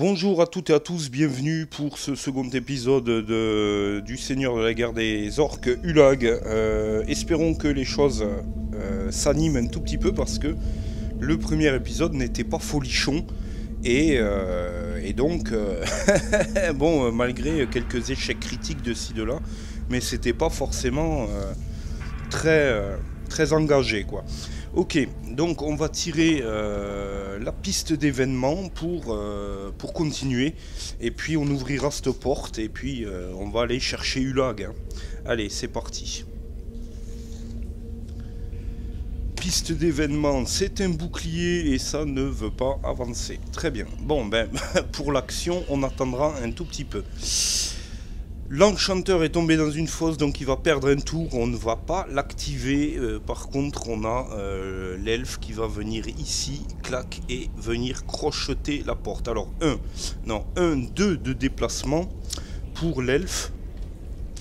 Bonjour à toutes et à tous, bienvenue pour ce second épisode du Seigneur de la guerre des orques, Ulag. Espérons que les choses s'animent un tout petit peu parce que le premier épisode n'était pas folichon. Et donc, bon, malgré quelques échecs critiques de ci de là, mais c'était pas forcément très engagé, quoi. Ok, donc on va tirer la piste d'événements pour continuer. Et puis on ouvrira cette porte et puis on va aller chercher Ulag. Hein. Allez, c'est parti. Piste d'événements, c'est un bouclier et ça ne veut pas avancer. Très bien. Bon, ben, pour l'action, on attendra un tout petit peu. L'enchanteur est tombé dans une fosse, donc il va perdre un tour. On ne va pas l'activer. Par contre, on a l'elfe qui va venir ici, clac, et venir crocheter la porte. Alors, 2 de déplacement pour l'elfe.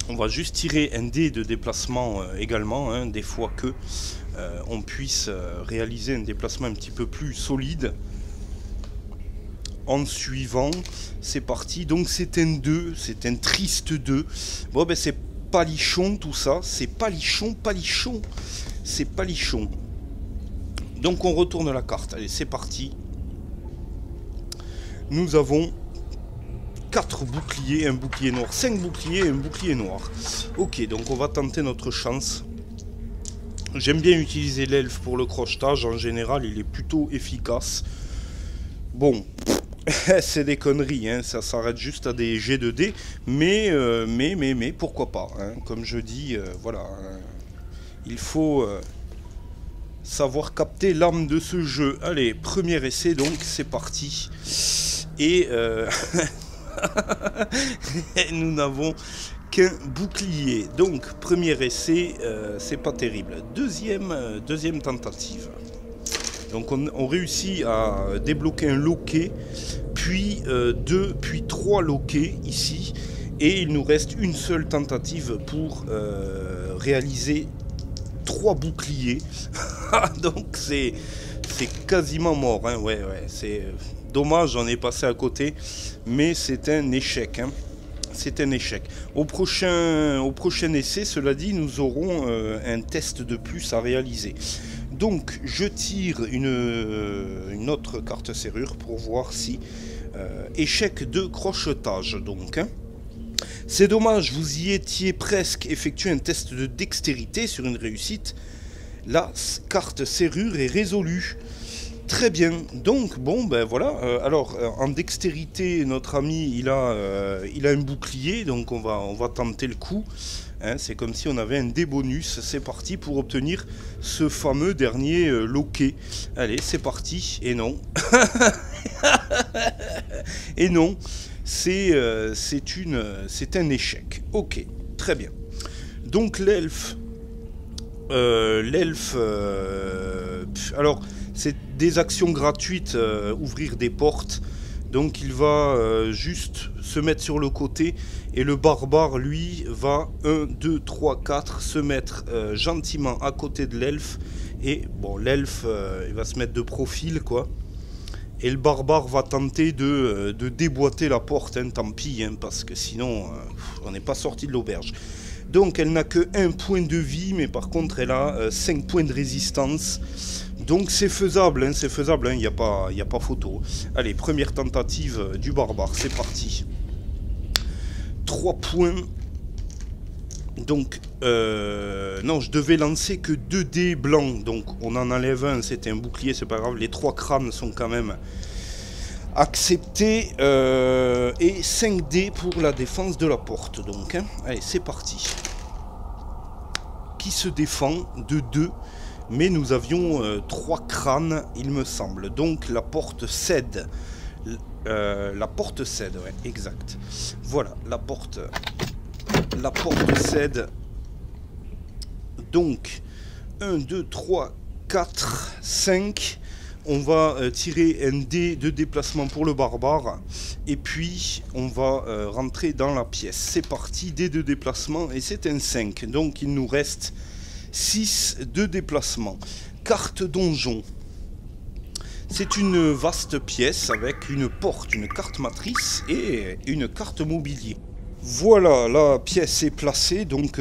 On va juste tirer un dé de déplacement également, hein, des fois que on puisse réaliser un déplacement un petit peu plus solide. En suivant, c'est parti. Donc c'est un 2, c'est un triste 2. Bon ben c'est palichon tout ça, c'est palichon. C'est palichon. Donc on retourne la carte. Allez, c'est parti. Nous avons 4 boucliers, un bouclier noir, 5 boucliers et un bouclier noir. Ok, donc on va tenter notre chance. J'aime bien utiliser l'elfe pour le crochetage, en général il est plutôt efficace. Bon, c'est des conneries, hein. Ça s'arrête juste à des jets de dés, mais pourquoi pas, hein. Comme je dis, voilà, hein. Il faut savoir capter l'âme de ce jeu. Allez, premier essai, donc c'est parti. Et nous n'avons qu'un bouclier. Donc, premier essai, c'est pas terrible. Deuxième tentative. Donc, on réussit à débloquer un loquet, puis 2, puis 3 loquets ici. Et il nous reste une seule tentative pour réaliser 3 boucliers. Donc, c'est quasiment mort. Hein. Ouais, c'est dommage, j'en ai passé à côté. Mais c'est un échec. Hein. C'est un échec. Au prochain essai, cela dit, nous aurons un test de plus à réaliser. Donc, je tire une autre carte serrure pour voir si... échec de crochetage, donc. Hein. C'est dommage, vous y étiez presque effectué un test de dextérité sur une réussite. La carte serrure est résolue. Très bien, donc bon ben voilà, alors en dextérité notre ami il a un bouclier, donc on va tenter le coup, hein, c'est comme si on avait un dé bonus, c'est parti pour obtenir ce fameux dernier loquet. Allez c'est parti, et non, et non, c'est un échec, ok, très bien. Donc l'elfe, alors... c'est des actions gratuites, ouvrir des portes. Donc il va juste se mettre sur le côté. Et le barbare, lui, va 1, 2, 3, 4 se mettre gentiment à côté de l'elfe. Et bon, l'elfe, il va se mettre de profil, quoi. Et le barbare va tenter de déboîter la porte, hein, tant pis, hein, parce que sinon, on n'est pas sorti de l'auberge. Donc elle n'a que 1 point de vie, mais par contre elle a 5 points de résistance. Donc c'est faisable, hein, il n'y a pas photo. Allez, première tentative du barbare, c'est parti. 3 points. Donc, non, je devais lancer que 2 dés blancs. Donc on en enlève un, c'était un bouclier, c'est pas grave. Les 3 crânes sont quand même acceptés. Et 5 dés pour la défense de la porte. Donc, hein. Allez, c'est parti. Qui se défend de 2. Mais nous avions 3 crânes, il me semble. Donc la porte cède. La porte cède, ouais, exact. Voilà, la porte cède. Donc, 1, 2, 3, 4, 5. On va tirer un dé de déplacement pour le barbare. Et puis, on va rentrer dans la pièce. C'est parti, dé de déplacement. Et c'est un 5. Donc, il nous reste 6 de déplacement. Carte donjon. C'est une vaste pièce avec une porte, une carte matrice et une carte mobilier. Voilà, la pièce est placée, donc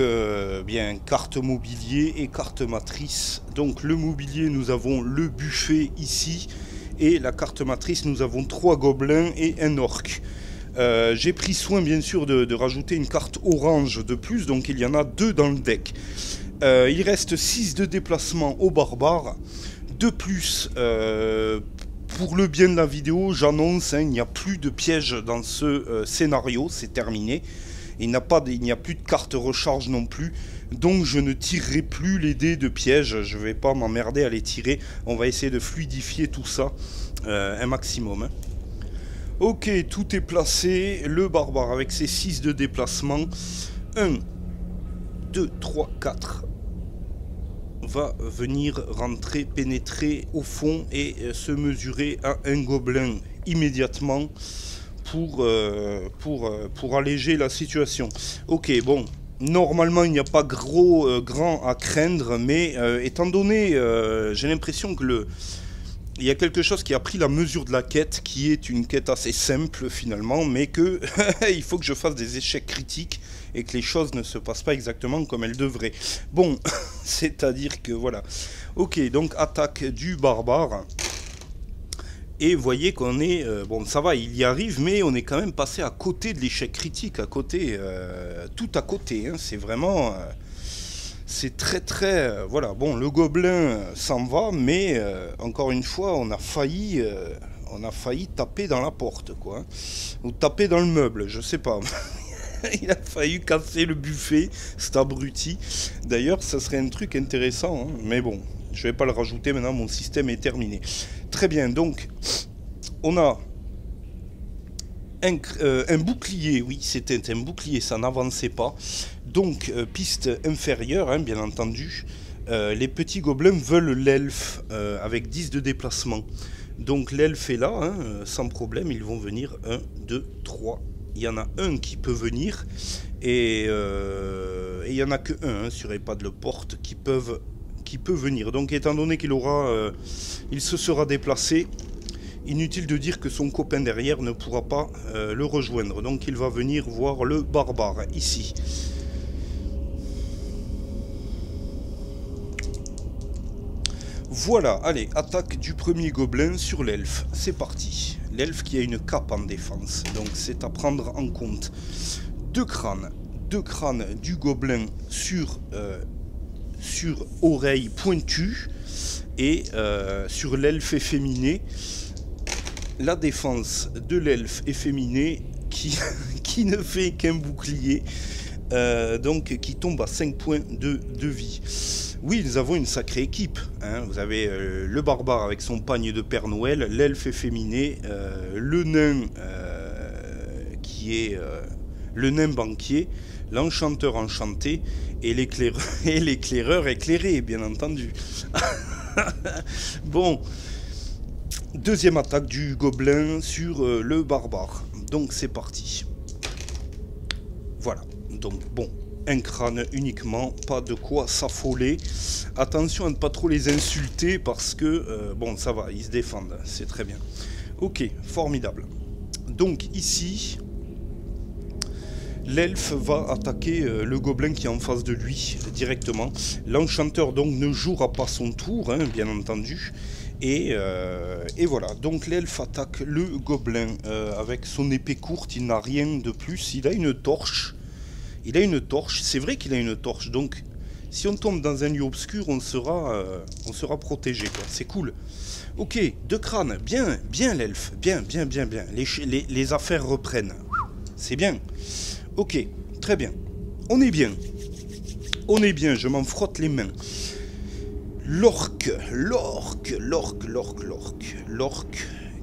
bien carte mobilier et carte matrice. Donc le mobilier, nous avons le buffet ici, et la carte matrice, nous avons 3 gobelins et un orc. J'ai pris soin bien sûr de rajouter une carte orange de plus, donc il y en a 2 dans le deck. Il reste 6 de déplacement aux barbares. De plus, pour le bien de la vidéo, j'annonce, il n'y a plus de pièges dans ce scénario, c'est terminé. Il n'y a plus de carte recharge non plus, donc je ne tirerai plus les dés de pièges, je ne vais pas m'emmerder à les tirer. On va essayer de fluidifier tout ça un maximum. Hein. Ok, tout est placé, le barbare avec ses 6 de déplacement. 1, 2, 3, 4... va venir rentrer, pénétrer au fond et se mesurer à un gobelin immédiatement pour alléger la situation. Ok, bon, normalement il n'y a pas grand à craindre, mais étant donné, j'ai l'impression que il y a quelque chose qui a pris la mesure de la quête, qui est une quête assez simple finalement, mais que il faut que je fasse des échecs critiques et que les choses ne se passent pas exactement comme elles devraient. Bon, c'est-à-dire que voilà. Ok, donc attaque du barbare. Et vous voyez qu'on est... bon, ça va, il y arrive, mais on est quand même passé à côté de l'échec critique, à côté, tout à côté. Hein, c'est vraiment... c'est très... voilà, bon, le gobelin s'en va, mais encore une fois, on a failli taper dans la porte, quoi. Hein, ou taper dans le meuble, je sais pas. Il a failli casser le buffet, cet abruti. D'ailleurs, ça serait un truc intéressant, hein, mais bon, je vais pas le rajouter maintenant, mon système est terminé. Très bien, donc, on a un bouclier, oui, c'était un bouclier, ça n'avançait pas. Donc, piste inférieure, hein, bien entendu. Les petits gobelins veulent l'elfe avec 10 de déplacement. Donc, l'elfe est là, hein, sans problème, ils vont venir 1, 2, 3. Il y en a un qui peut venir et il n'y en a que un hein, sur EHPAD Le Porte qui peut venir. Donc étant donné qu'il il se sera déplacé, inutile de dire que son copain derrière ne pourra pas le rejoindre. Donc il va venir voir le barbare ici. Voilà, allez, attaque du premier gobelin sur l'elfe. C'est parti. L'elfe qui a une cape en défense, donc c'est à prendre en compte. 2 crânes du gobelin sur oreille pointue et sur l'elfe efféminé. La défense de l'elfe efféminé qui ne fait qu'un bouclier, donc qui tombe à 5 points de vie. Oui, nous avons une sacrée équipe. Hein. Vous avez le barbare avec son pagne de Père Noël, l'elfe efféminé, le nain qui est le nain banquier, l'enchanteur enchanté et l'éclaireur éclairé, bien entendu. Bon, deuxième attaque du gobelin sur le barbare. Donc c'est parti. Voilà, donc bon. Un crâne uniquement, pas de quoi s'affoler. Attention à ne pas trop les insulter parce que, bon, ça va, ils se défendent, c'est très bien. Ok, formidable. Donc ici, l'elfe va attaquer le gobelin qui est en face de lui directement. L'enchanteur donc ne jouera pas son tour, hein, bien entendu. Et voilà, donc l'elfe attaque le gobelin avec son épée courte, il n'a rien de plus, il a une torche. Il a une torche, c'est vrai qu'il a une torche, donc si on tombe dans un lieu obscur, on sera protégé, quoi. C'est cool. Ok, 2 crânes, bien l'elfe, bien. Les affaires reprennent, c'est bien. Ok, très bien, on est bien, je m'en frotte les mains. L'orc,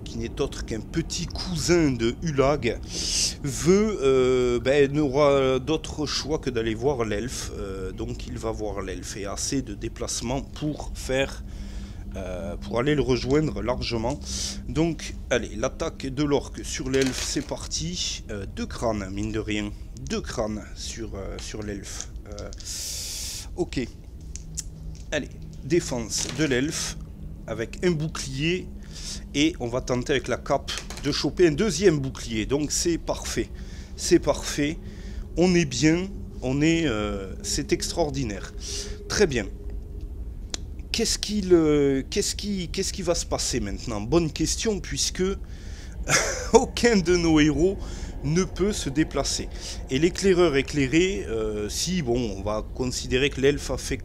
qui n'est autre qu'un petit cousin de Hulag, n'aura d'autre choix que d'aller voir l'elfe. Donc il va voir l'elfe et assez de déplacement pour aller le rejoindre largement. Donc allez, l'attaque de l'orc sur l'elfe, c'est parti. 2 crânes, mine de rien. 2 crânes sur l'elfe. Ok. Allez, défense de l'elfe avec un bouclier Et on va tenter avec la cape de choper un deuxième bouclier. Donc c'est parfait. C'est parfait. On est bien. C'est extraordinaire. Très bien. Qu'est-ce qui va se passer maintenant? Bonne question, puisque aucun de nos héros ne peut se déplacer. Et l'éclaireur éclairé, si bon, on va considérer que l'elfe a fait,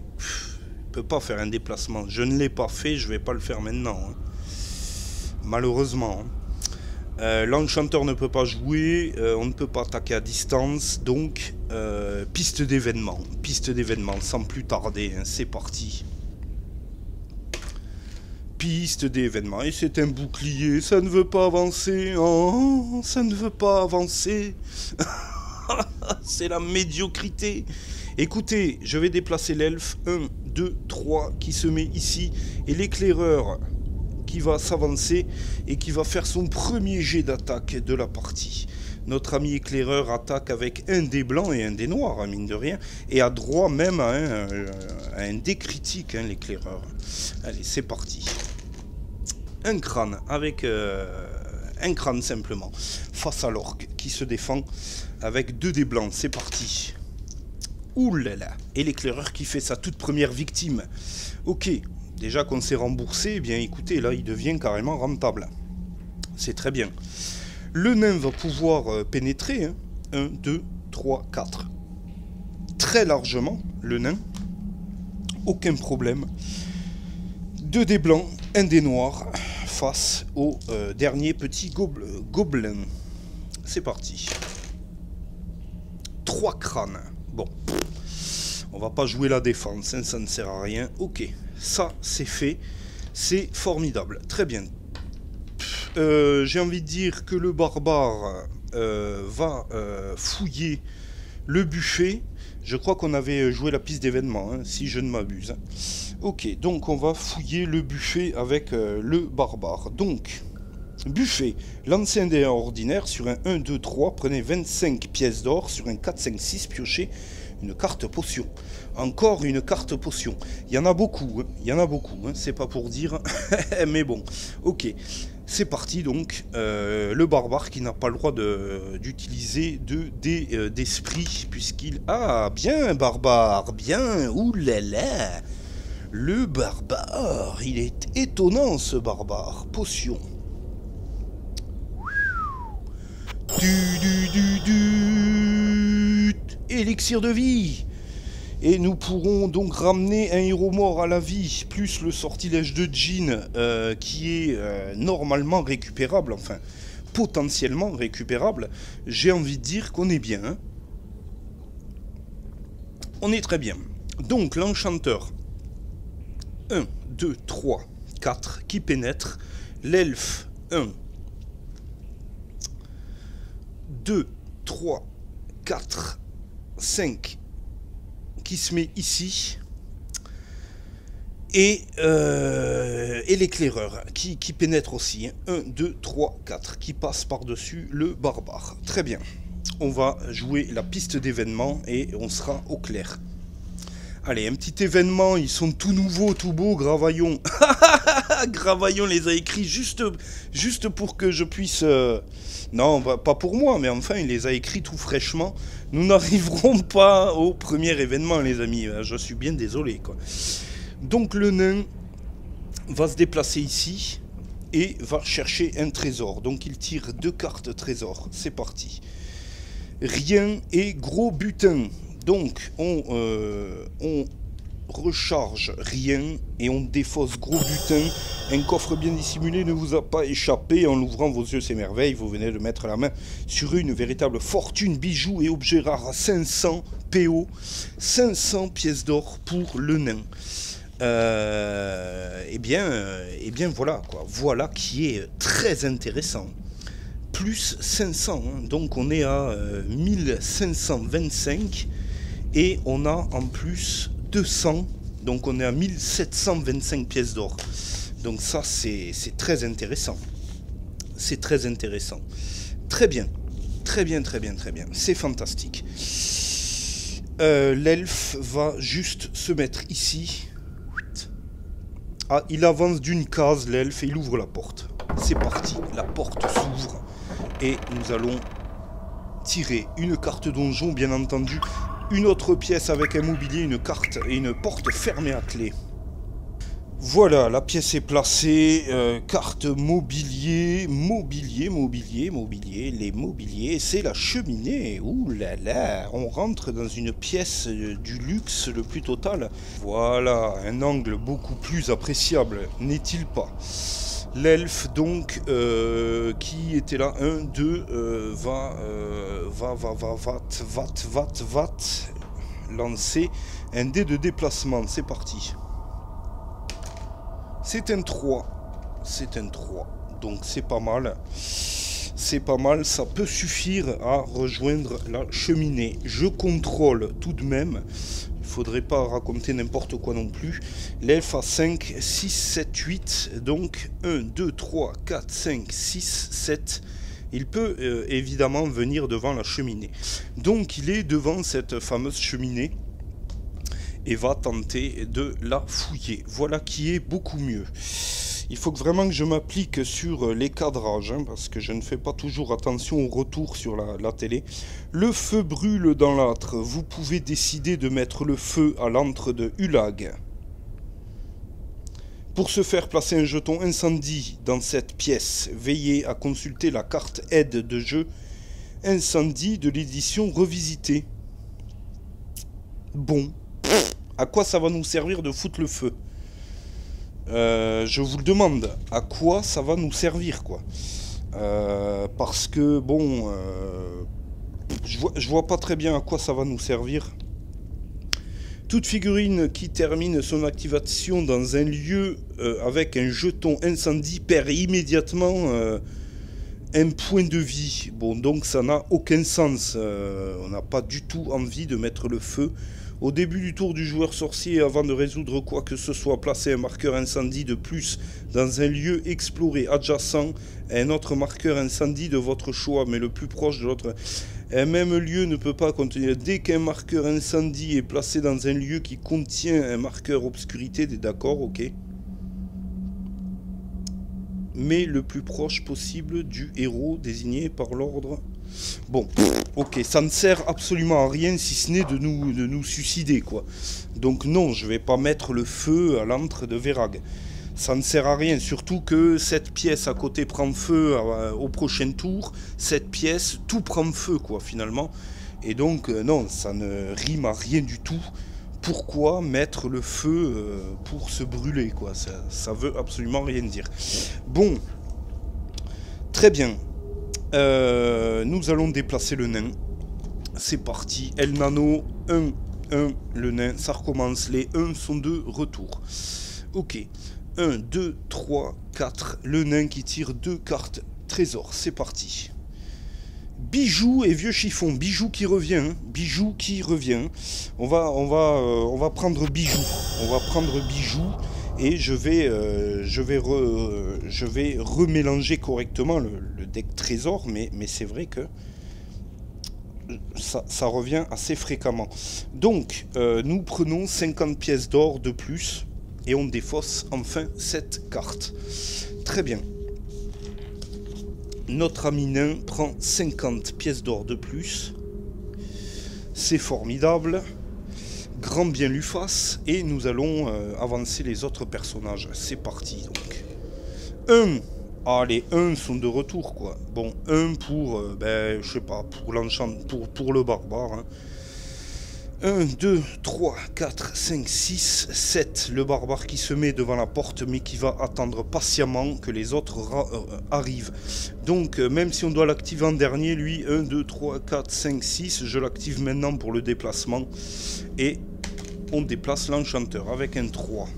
peut pas faire un déplacement. Je ne l'ai pas fait, je vais pas le faire maintenant. Hein. Malheureusement. L'enchanteur ne peut pas jouer, on ne peut pas attaquer à distance, donc piste d'événement, sans plus tarder, hein, c'est parti. Piste d'événement, et c'est un bouclier, ça ne veut pas avancer, oh, ça ne veut pas avancer, c'est la médiocrité. Écoutez, je vais déplacer l'elfe, 1, 2, 3, qui se met ici, et l'éclaireur qui va s'avancer et qui va faire son premier jet d'attaque de la partie. Notre ami éclaireur attaque avec un dé blanc et un dé noir, hein, mine de rien, et a droit même à un dé critique, hein, l'éclaireur. Allez, c'est parti. Un crâne, avec un crâne simplement, face à l'orque qui se défend avec 2 dés blancs, c'est parti. Ouh là là, et l'éclaireur qui fait sa toute première victime. Ok. Déjà qu'on s'est remboursé, eh bien écoutez, là il devient carrément rentable. C'est très bien. Le nain va pouvoir pénétrer, hein. 1, 2, 3, 4. Très largement, le nain. Aucun problème. 2 dés blancs, 1 dé noir, face au dernier petit gobelin. C'est parti. 3 crânes. Bon. On va pas jouer la défense, hein, ça ne sert à rien. Ok. Ça, c'est fait. C'est formidable. Très bien. J'ai envie de dire que le barbare va fouiller le buffet. Je crois qu'on avait joué la piste d'événement, hein, si je ne m'abuse. Ok, donc on va fouiller le buffet avec le barbare. Donc, buffet. Lancez un dé ordinaire sur un 1, 2, 3. Prenez 25 pièces d'or. Sur un 4, 5, 6. Piochez une carte potion. Encore une carte potion. Il y en a beaucoup, hein. Il y en a beaucoup, hein. C'est pas pour dire, mais bon. Ok, c'est parti donc. Le barbare qui n'a pas le droit d'utiliser de dés d'esprit, puisqu'il... Ah, bien barbare, bien, oulala. Le barbare, il est étonnant ce barbare. Potion. Élixir de vie. Et nous pourrons donc ramener un héros mort à la vie, plus le sortilège de Djinn, qui est normalement récupérable, enfin, potentiellement récupérable. J'ai envie de dire qu'on est bien. Hein. On est très bien. Donc, l'enchanteur. 1, 2, 3, 4, qui pénètre. L'elfe, 1, 2, 3, 4, 5, qui se met ici, et l'éclaireur qui pénètre aussi, 1, 2, 3, 4, qui passe par-dessus le barbare. Très bien, on va jouer la piste d'événement et on sera au clair. Allez, un petit événement, ils sont tout nouveaux, tout beaux, Gravaillon. Gravaillon les a écrits juste pour que je puisse... Non, pas pour moi, mais enfin, il les a écrits tout fraîchement. Nous n'arriverons pas au premier événement, les amis. Je suis bien désolé, quoi. Donc, le nain va se déplacer ici et va chercher un trésor. Donc, il tire 2 cartes trésor. C'est parti. Rien et gros butin. Donc, on recharge rien et on défausse gros butin. Un coffre bien dissimulé ne vous a pas échappé. En l'ouvrant vos yeux s'émerveillent. Vous venez de mettre la main sur une véritable fortune, bijoux et objets rares à 500 PO. 500 pièces d'or pour le nain. Eh bien voilà, quoi. Voilà qui est très intéressant. Plus 500, hein. Donc on est à 1525 et on a en plus 200, donc on est à 1725 pièces d'or. Donc ça c'est très intéressant. C'est très intéressant. Très bien, très bien, très bien, très bien. C'est fantastique. L'elfe va juste se mettre ici. Ah, il avance d'une case l'elfe et il ouvre la porte. C'est parti, la porte s'ouvre et nous allons tirer une carte donjon, bien entendu. Une autre pièce avec un mobilier, une carte et une porte fermée à clé. Voilà, la pièce est placée, carte mobilier, les mobiliers, c'est la cheminée, ouh là là, on rentre dans une pièce du luxe le plus total. Voilà, un angle beaucoup plus appréciable, n'est-il pas? L'elfe donc, qui était là, 1, 2, va lancer un dé de déplacement, c'est parti. C'est un 3. C'est un 3. Donc c'est pas mal. C'est pas mal. Ça peut suffire à rejoindre la cheminée. Je contrôle tout de même. Il faudrait pas raconter n'importe quoi non plus. L'elfe a 5, 6, 7, 8. Donc 1, 2, 3, 4, 5, 6, 7. Il peut évidemment venir devant la cheminée. Donc il est devant cette fameuse cheminée. Et va tenter de la fouiller. Voilà qui est beaucoup mieux. Il faut vraiment que je m'applique sur les cadrages, hein, parce que je ne fais pas toujours attention au retour sur la télé. Le feu brûle dans l'âtre. Vous pouvez décider de mettre le feu à l'antre de Hulag. Pour ce faire, placer un jeton incendie dans cette pièce. Veillez à consulter la carte aide de jeu incendie de l'édition revisitée. Bon. À quoi ça va nous servir de foutre le feu? Je vous le demande. À quoi ça va nous servir, quoi? Parce que, bon... je vois pas très bien à quoi ça va nous servir. Toute figurine qui termine son activation dans un lieu avec un jeton incendie perd immédiatement un point de vie. Bon, donc ça n'a aucun sens. On n'a pas du tout envie de mettre le feu. Au début du tour du joueur sorcier, avant de résoudre quoi que ce soit, placez un marqueur incendie de plus dans un lieu exploré adjacent à un autre marqueur incendie de votre choix, mais le plus proche de l'autre. Un même lieu ne peut pas contenir. Dès qu'un marqueur incendie est placé dans un lieu qui contient un marqueur obscurité, d'accord, ok. Mais le plus proche possible du héros désigné par l'ordre. Bon, ok, ça ne sert absolument à rien si ce n'est de nous suicider, quoi. Donc non, je vais pas mettre le feu à l'antre de Verag. Ça ne sert à rien, surtout que cette pièce à côté prend feu au prochain tour. Cette pièce, tout prend feu, quoi, finalement. Et donc, non, ça ne rime à rien du tout. Pourquoi mettre le feu pour se brûler, quoi? Ça veut absolument rien dire. Bon, très bien. Nous allons déplacer le nain. C'est parti. El Nano, 1, 1, le nain. Ça recommence. Les 1 sont de retour. Ok. 1, 2, 3, 4. Le nain qui tire 2 cartes trésor. C'est parti. Bijou et vieux chiffon. Bijou qui revient. Hein. Bijou qui revient. On va prendre Bijou. On va prendre Bijou. Et je vais remélanger correctement le deck trésor, mais c'est vrai que ça revient assez fréquemment. Donc, nous prenons 50 pièces d'or de plus et on défausse enfin cette carte. Très bien. Notre ami nain prend 50 pièces d'or de plus. C'est formidable. Grand bien lui fasse, et nous allons avancer les autres personnages. C'est parti, donc. 1. Ah, les 1 sont de retour, quoi. Bon, 1 pour, je sais pas, pour pour le barbare. Hein. 1, 2, 3, 4, 5, 6, 7. Le barbare qui se met devant la porte, mais qui va attendre patiemment que les autres arrivent. Donc, même si on doit l'activer en dernier, lui, 1, 2, 3, 4, 5, 6, je l'active maintenant pour le déplacement. Et on déplace l'enchanteur avec un 3.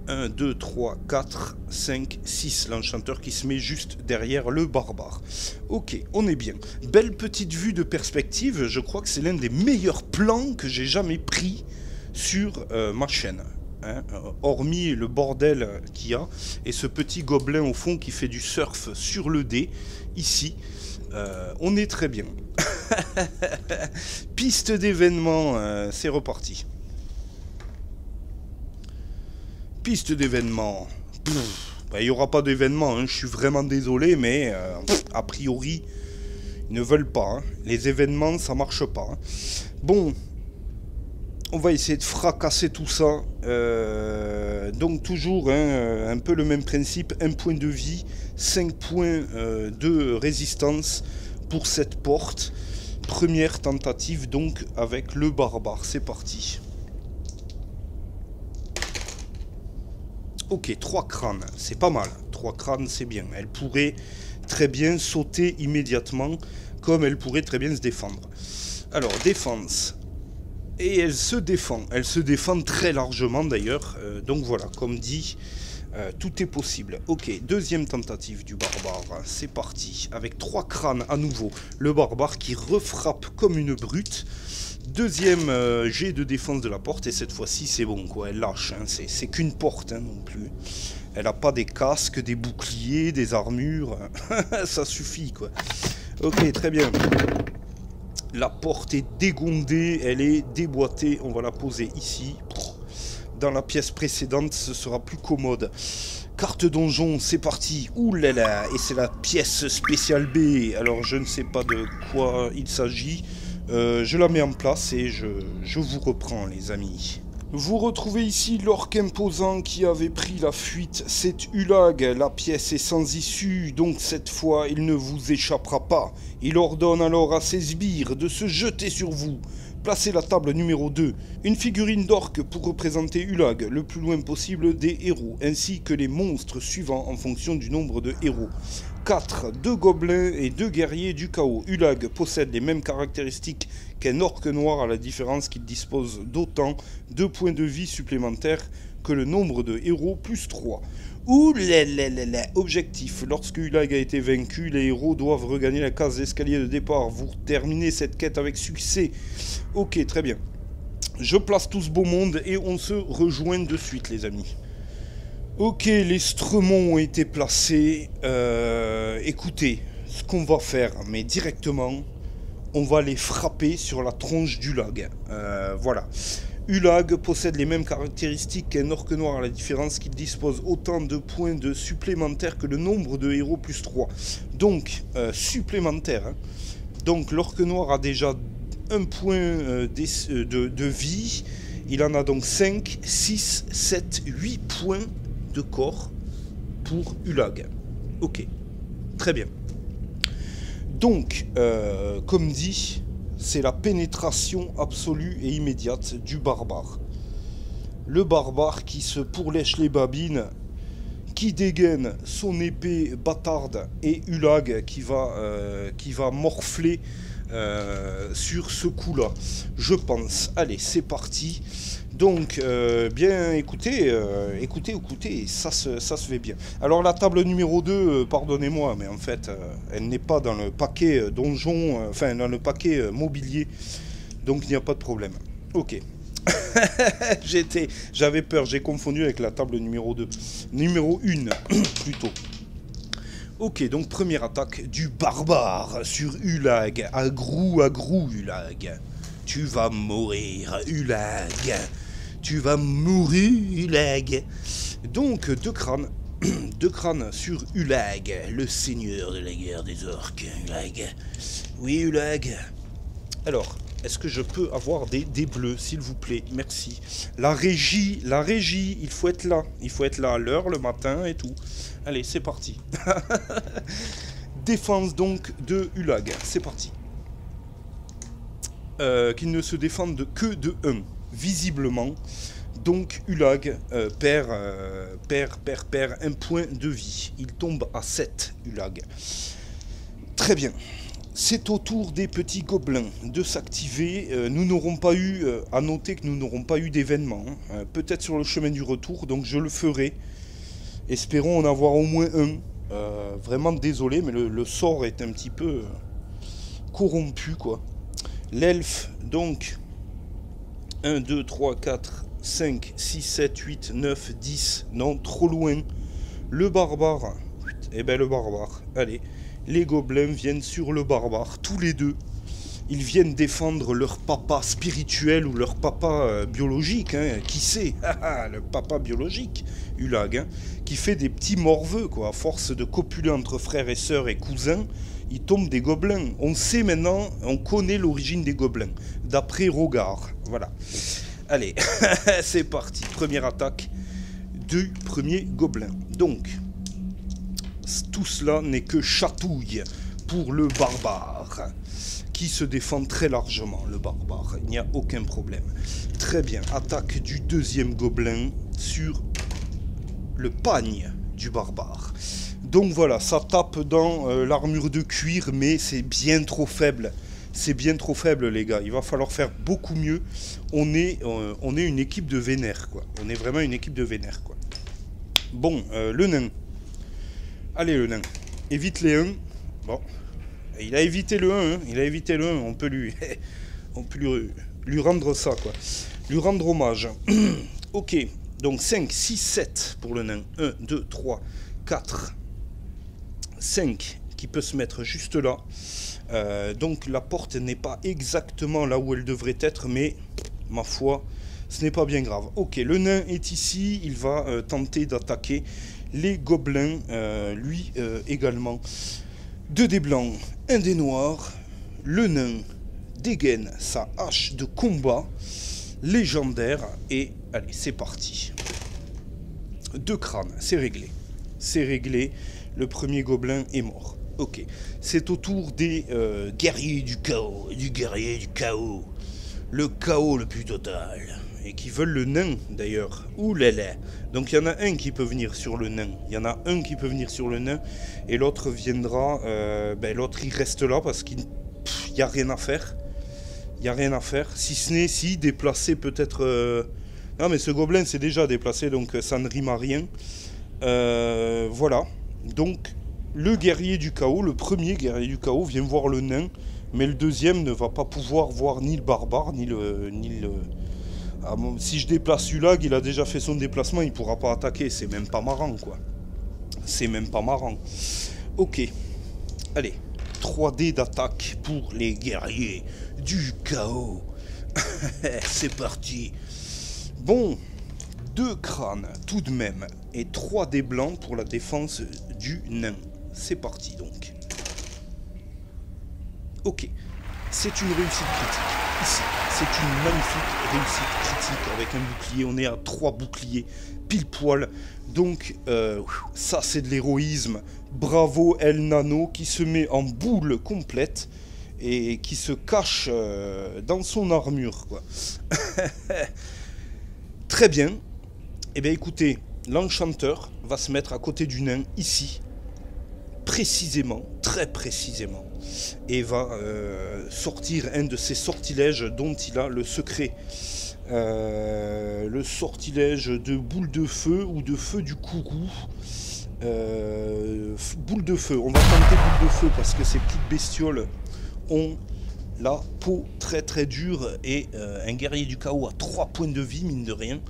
1, 2, 3, 4, 5, 6. L'enchanteur qui se met juste derrière le barbare. Ok, on est bien. Belle petite vue de perspective. Je crois que c'est l'un des meilleurs plans que j'ai jamais pris sur ma chaîne. Hein, hormis le bordel qu'il y a. Et ce petit gobelin au fond qui fait du surf sur le dé. Ici. On est très bien. Piste d'événements. C'est reparti. Piste d'événements. Il n'y aura pas d'événement, hein, je suis vraiment désolé, mais a priori, ils ne veulent pas. Hein. Les événements, ça marche pas. Hein. Bon, on va essayer de fracasser tout ça. Donc toujours hein, un peu le même principe, 1 point de vie, 5 points de résistance pour cette porte. Première tentative donc avec le barbare, c'est parti. Ok, 3 crânes, c'est pas mal. 3 crânes, c'est bien. Elle pourrait très bien sauter immédiatement, comme elle pourrait très bien se défendre. Alors, défense. Et elle se défend. Elle se défend très largement d'ailleurs. Donc voilà, comme dit, tout est possible. Ok, deuxième tentative du barbare. C'est parti. Avec 3 crânes à nouveau. Le barbare qui refrappe comme une brute. Deuxième jet de défense de la porte, et cette fois-ci c'est bon quoi, elle lâche, hein. C'est qu'une porte hein, non plus. Elle n'a pas des casques, des boucliers, des armures, ça suffit quoi. Ok, très bien. La porte est dégondée, elle est déboîtée, on va la poser ici. Dans la pièce précédente, ce sera plus commode. Carte donjon, c'est parti. Ouh là là, et c'est la pièce spéciale B. Alors je ne sais pas de quoi il s'agit. Je la mets en place et je vous reprends les amis. Vous retrouvez ici l'orque imposant qui avait pris la fuite, c'est Ulag, la pièce est sans issue, donc cette fois il ne vous échappera pas. Il ordonne alors à ses sbires de se jeter sur vous. Placez la table numéro 2, une figurine d'orque pour représenter Ulag le plus loin possible des héros, ainsi que les monstres suivants en fonction du nombre de héros. 4. 2 gobelins et 2 guerriers du chaos. Ulag possède les mêmes caractéristiques qu'un orque noir, à la différence qu'il dispose d'autant de points de vie supplémentaires que le nombre de héros plus 3. Ouh là là là là. Objectif. Lorsque Ulag a été vaincu, les héros doivent regagner la case d'escalier de départ. Vous terminez cette quête avec succès. Ok, très bien. Je place tout ce beau monde et on se rejoint de suite les amis. Ok, les stremons ont été placés. Écoutez, ce qu'on va faire, mais directement, on va les frapper sur la tronche d'Ulag. Voilà. Ulag possède les mêmes caractéristiques qu'un orque noir, à la différence qu'il dispose autant de points de supplémentaires que le nombre de héros plus 3. Donc, supplémentaire. Hein. Donc, l'orque noir a déjà 1 point de vie. Il en a donc 5, 6, 7, 8 points de corps pour Ulag. Ok, très bien. Donc, comme dit, c'est la pénétration absolue et immédiate du barbare. Le barbare qui se pourlèche les babines, qui dégaine son épée bâtarde, et Ulag qui va morfler sur ce coup-là, je pense. Allez, c'est parti. Donc, bien, écoutez, ça se fait bien. Alors, la table numéro 2, pardonnez-moi, mais en fait, elle n'est pas dans le paquet donjon, enfin, dans le paquet mobilier, donc il n'y a pas de problème. Ok. J'avais peur, j'ai confondu avec la table numéro 2. Numéro 1, plutôt. Ok, donc première attaque du barbare sur Ulag. À grou, Ulag. Tu vas mourir, Ulag. Tu vas mourir, Ulag. Donc, 2 crânes. 2 crânes sur Ulag, le seigneur de la guerre des orques, Ulag. Oui, Ulag. Alors, est-ce que je peux avoir des bleus, s'il vous plaît? Merci. La régie, il faut être là. Il faut être là à l'heure, le matin et tout. Allez, c'est parti. Défense donc de Ulag. C'est parti. Qu'il ne se défende que de 1, visiblement. Donc Ulag perd 1 point de vie. Il tombe à 7, Ulag. Très bien. C'est au tour des petits gobelins de s'activer. Nous n'aurons pas eu, à noter que nous n'aurons pas eu d'événement. Peut-être sur le chemin du retour, donc je le ferai. Espérons en avoir au moins un. Vraiment désolé, mais le sort est un petit peu corrompu, quoi. L'elfe, donc, 1, 2, 3, 4, 5, 6, 7, 8, 9, 10. Non, trop loin. Le barbare. Eh ben, le barbare. Allez. Les gobelins viennent sur le barbare, tous les deux. Ils viennent défendre leur papa spirituel ou leur papa biologique, hein, qui sait, le papa biologique, Ulag, hein, qui fait des petits morveux, quoi, à force de copuler entre frères et sœurs et cousins, ils tombent des gobelins. On sait maintenant, on connaît l'origine des gobelins, d'après Rogard, voilà. Allez, c'est parti, première attaque du premier gobelin. Donc, tout cela n'est que chatouille pour le barbare, qui se défend très largement, le barbare. Il n'y a aucun problème. Très bien, attaque du deuxième gobelin sur le pagne du barbare. Donc voilà, ça tape dans l'armure de cuir, mais c'est bien trop faible. C'est bien trop faible, les gars. Il va falloir faire beaucoup mieux. On est une équipe de vénères, quoi. On est vraiment une équipe de vénères, quoi. Bon, le nain. Allez, le nain. Évite les 1. Bon. Il a évité le 1, hein. Il a évité le 1. On peut lui rendre ça, quoi. Lui rendre hommage. Ok. Donc 5, 6, 7 pour le nain. 1, 2, 3, 4, 5 qui peut se mettre juste là. Donc la porte n'est pas exactement là où elle devrait être, mais ma foi, ce n'est pas bien grave. Ok, le nain est ici, il va tenter d'attaquer les gobelins, lui également. 2 dés blancs, 1 dé noir. Le nain dégaine sa hache de combat légendaire et allez, c'est parti. 2 crânes, c'est réglé. C'est réglé, le premier gobelin est mort. Ok, c'est au tour des guerriers du chaos, le chaos le plus total, et qui veulent le nain d'ailleurs. Ouh là là. Donc il y en a un qui peut venir sur le nain, et l'autre viendra, l'autre il reste là parce qu'il n'y a rien à faire. Si ce n'est si déplacer peut-être... Non mais ce gobelin c'est déjà déplacé, donc ça ne rime à rien. Voilà, donc... Le guerrier du chaos, le premier guerrier du chaos vient voir le nain, mais le deuxième ne va pas pouvoir voir ni le barbare, ni le... Ah, bon, si je déplace Ulag, il a déjà fait son déplacement, il ne pourra pas attaquer, c'est même pas marrant, quoi. C'est même pas marrant. Ok, allez, 3D d'attaque pour les guerriers du chaos. C'est parti. Bon, 2 crânes tout de même, et 3 dés blancs pour la défense du nain. C'est parti donc. Ok, c'est une réussite critique. Ici, c'est une magnifique réussite critique avec un bouclier. On est à 3 boucliers pile poil. Donc, ça c'est de l'héroïsme. Bravo El Nano qui se met en boule complète et qui se cache dans son armure, quoi. Très bien. Eh bien écoutez, l'enchanteur va se mettre à côté du nain ici. Précisément, très précisément, et va sortir un de ces sortilèges dont il a le secret. Le sortilège de boule de feu ou de feu du courroux. Boule de feu, on va tenter boule de feu parce que ces petites bestioles ont la peau très très dure et un guerrier du chaos a 3 points de vie, mine de rien.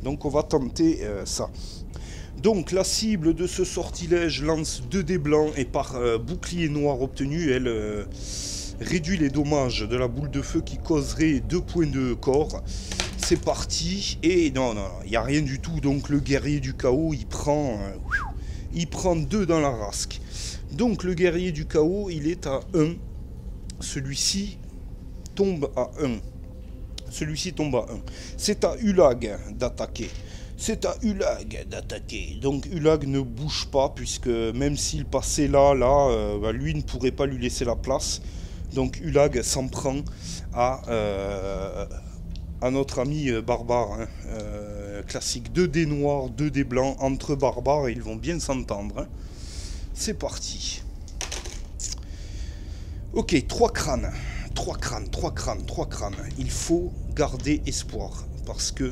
Donc on va tenter ça. Donc la cible de ce sortilège lance 2 dés blancs et par bouclier noir obtenu, elle réduit les dommages de la boule de feu qui causerait 2 points de corps. C'est parti. Et non, il n'y a rien du tout. Donc le guerrier du chaos, il prend 2 dans la rasque. Donc le guerrier du chaos, il est à 1. Celui-ci tombe à 1. C'est à Ulag d'attaquer. Donc Ulag ne bouge pas, puisque même s'il passait là, lui ne pourrait pas lui laisser la place. Donc Ulag s'en prend à notre ami barbare. Hein. Classique, 2 dés noirs, 2 dés blancs, entre barbares, et ils vont bien s'entendre. Hein. C'est parti. Ok, 3 crânes. Il faut garder espoir, parce que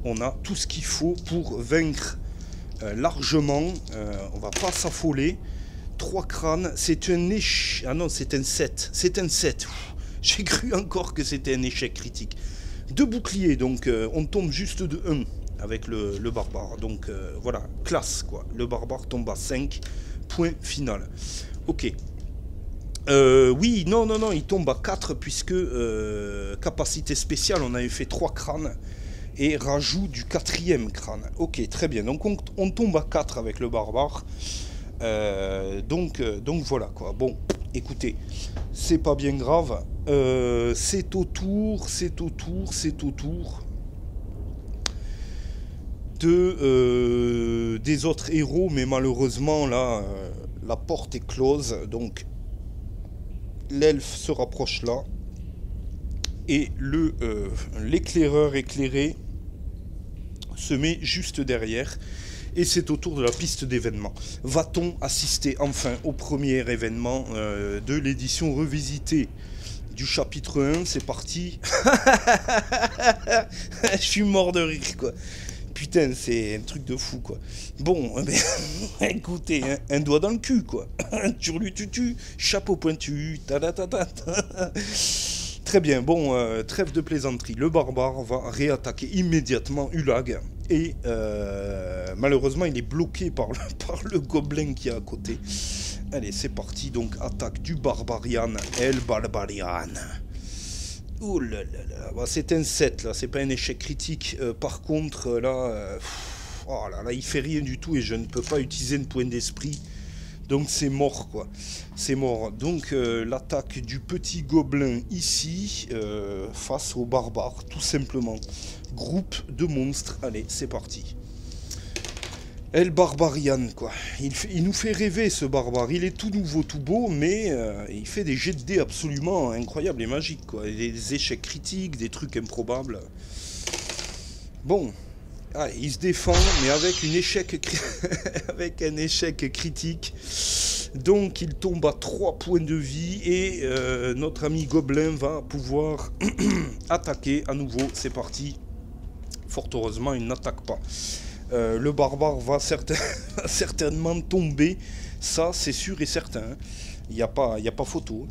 on a tout ce qu'il faut pour vaincre largement. On va pas s'affoler. 3 crânes, c'est un échec. Ah non, c'est un 7. J'ai cru encore que c'était un échec critique. 2 boucliers, donc on tombe juste de 1 avec le barbare. Donc voilà, classe quoi. Le barbare tombe à 5. Point final. Ok. Oui, non, non, non, il tombe à 4 puisque capacité spéciale, on avait fait 3 crânes et rajout du quatrième crâne. Ok, très bien. Donc on tombe à 4 avec le barbare. Donc voilà quoi. Bon, écoutez, c'est pas bien grave. C'est au tour des autres héros, mais malheureusement là, la porte est close. Donc l'elfe se rapproche là et l'éclaireur éclairé se met juste derrière. Et c'est au tour de la piste d'événements. Va-t-on assister enfin au premier événement de l'édition revisitée du chapitre 1? C'est parti. Je suis mort de rire, quoi. Putain, c'est un truc de fou, quoi. Bon, écoutez, un doigt dans le cul, quoi. Turlututu, chapeau pointu, ta-da-ta-ta. Très bien, bon, trêve de plaisanterie. Le barbare va réattaquer immédiatement Ulag. Et malheureusement, il est bloqué par le gobelin qui est à côté. Allez, c'est parti. Donc, attaque du barbarian. El Barbarian. Ouh là là là. Bah, c'est un 7, là. C'est pas un échec critique. Par contre, là, oh là là, il fait rien du tout et je ne peux pas utiliser une point d'esprit. Donc c'est mort, quoi. C'est mort. Donc l'attaque du petit gobelin ici face au barbare, tout simplement. Groupe de monstres. Allez, c'est parti. El Barbarian, quoi. Il nous fait rêver, ce barbare. Il est tout nouveau, tout beau, mais il fait des jets de dés absolument incroyables et magiques, quoi. Des échecs critiques, des trucs improbables. Bon. Ah, il se défend, mais avec avec un échec critique. Donc il tombe à 3 points de vie et notre ami Gobelin va pouvoir attaquer à nouveau. C'est parti. Fort heureusement, il n'attaque pas. Le barbare va certainement tomber. Ça, c'est sûr et certain. Il n'y a pas photo.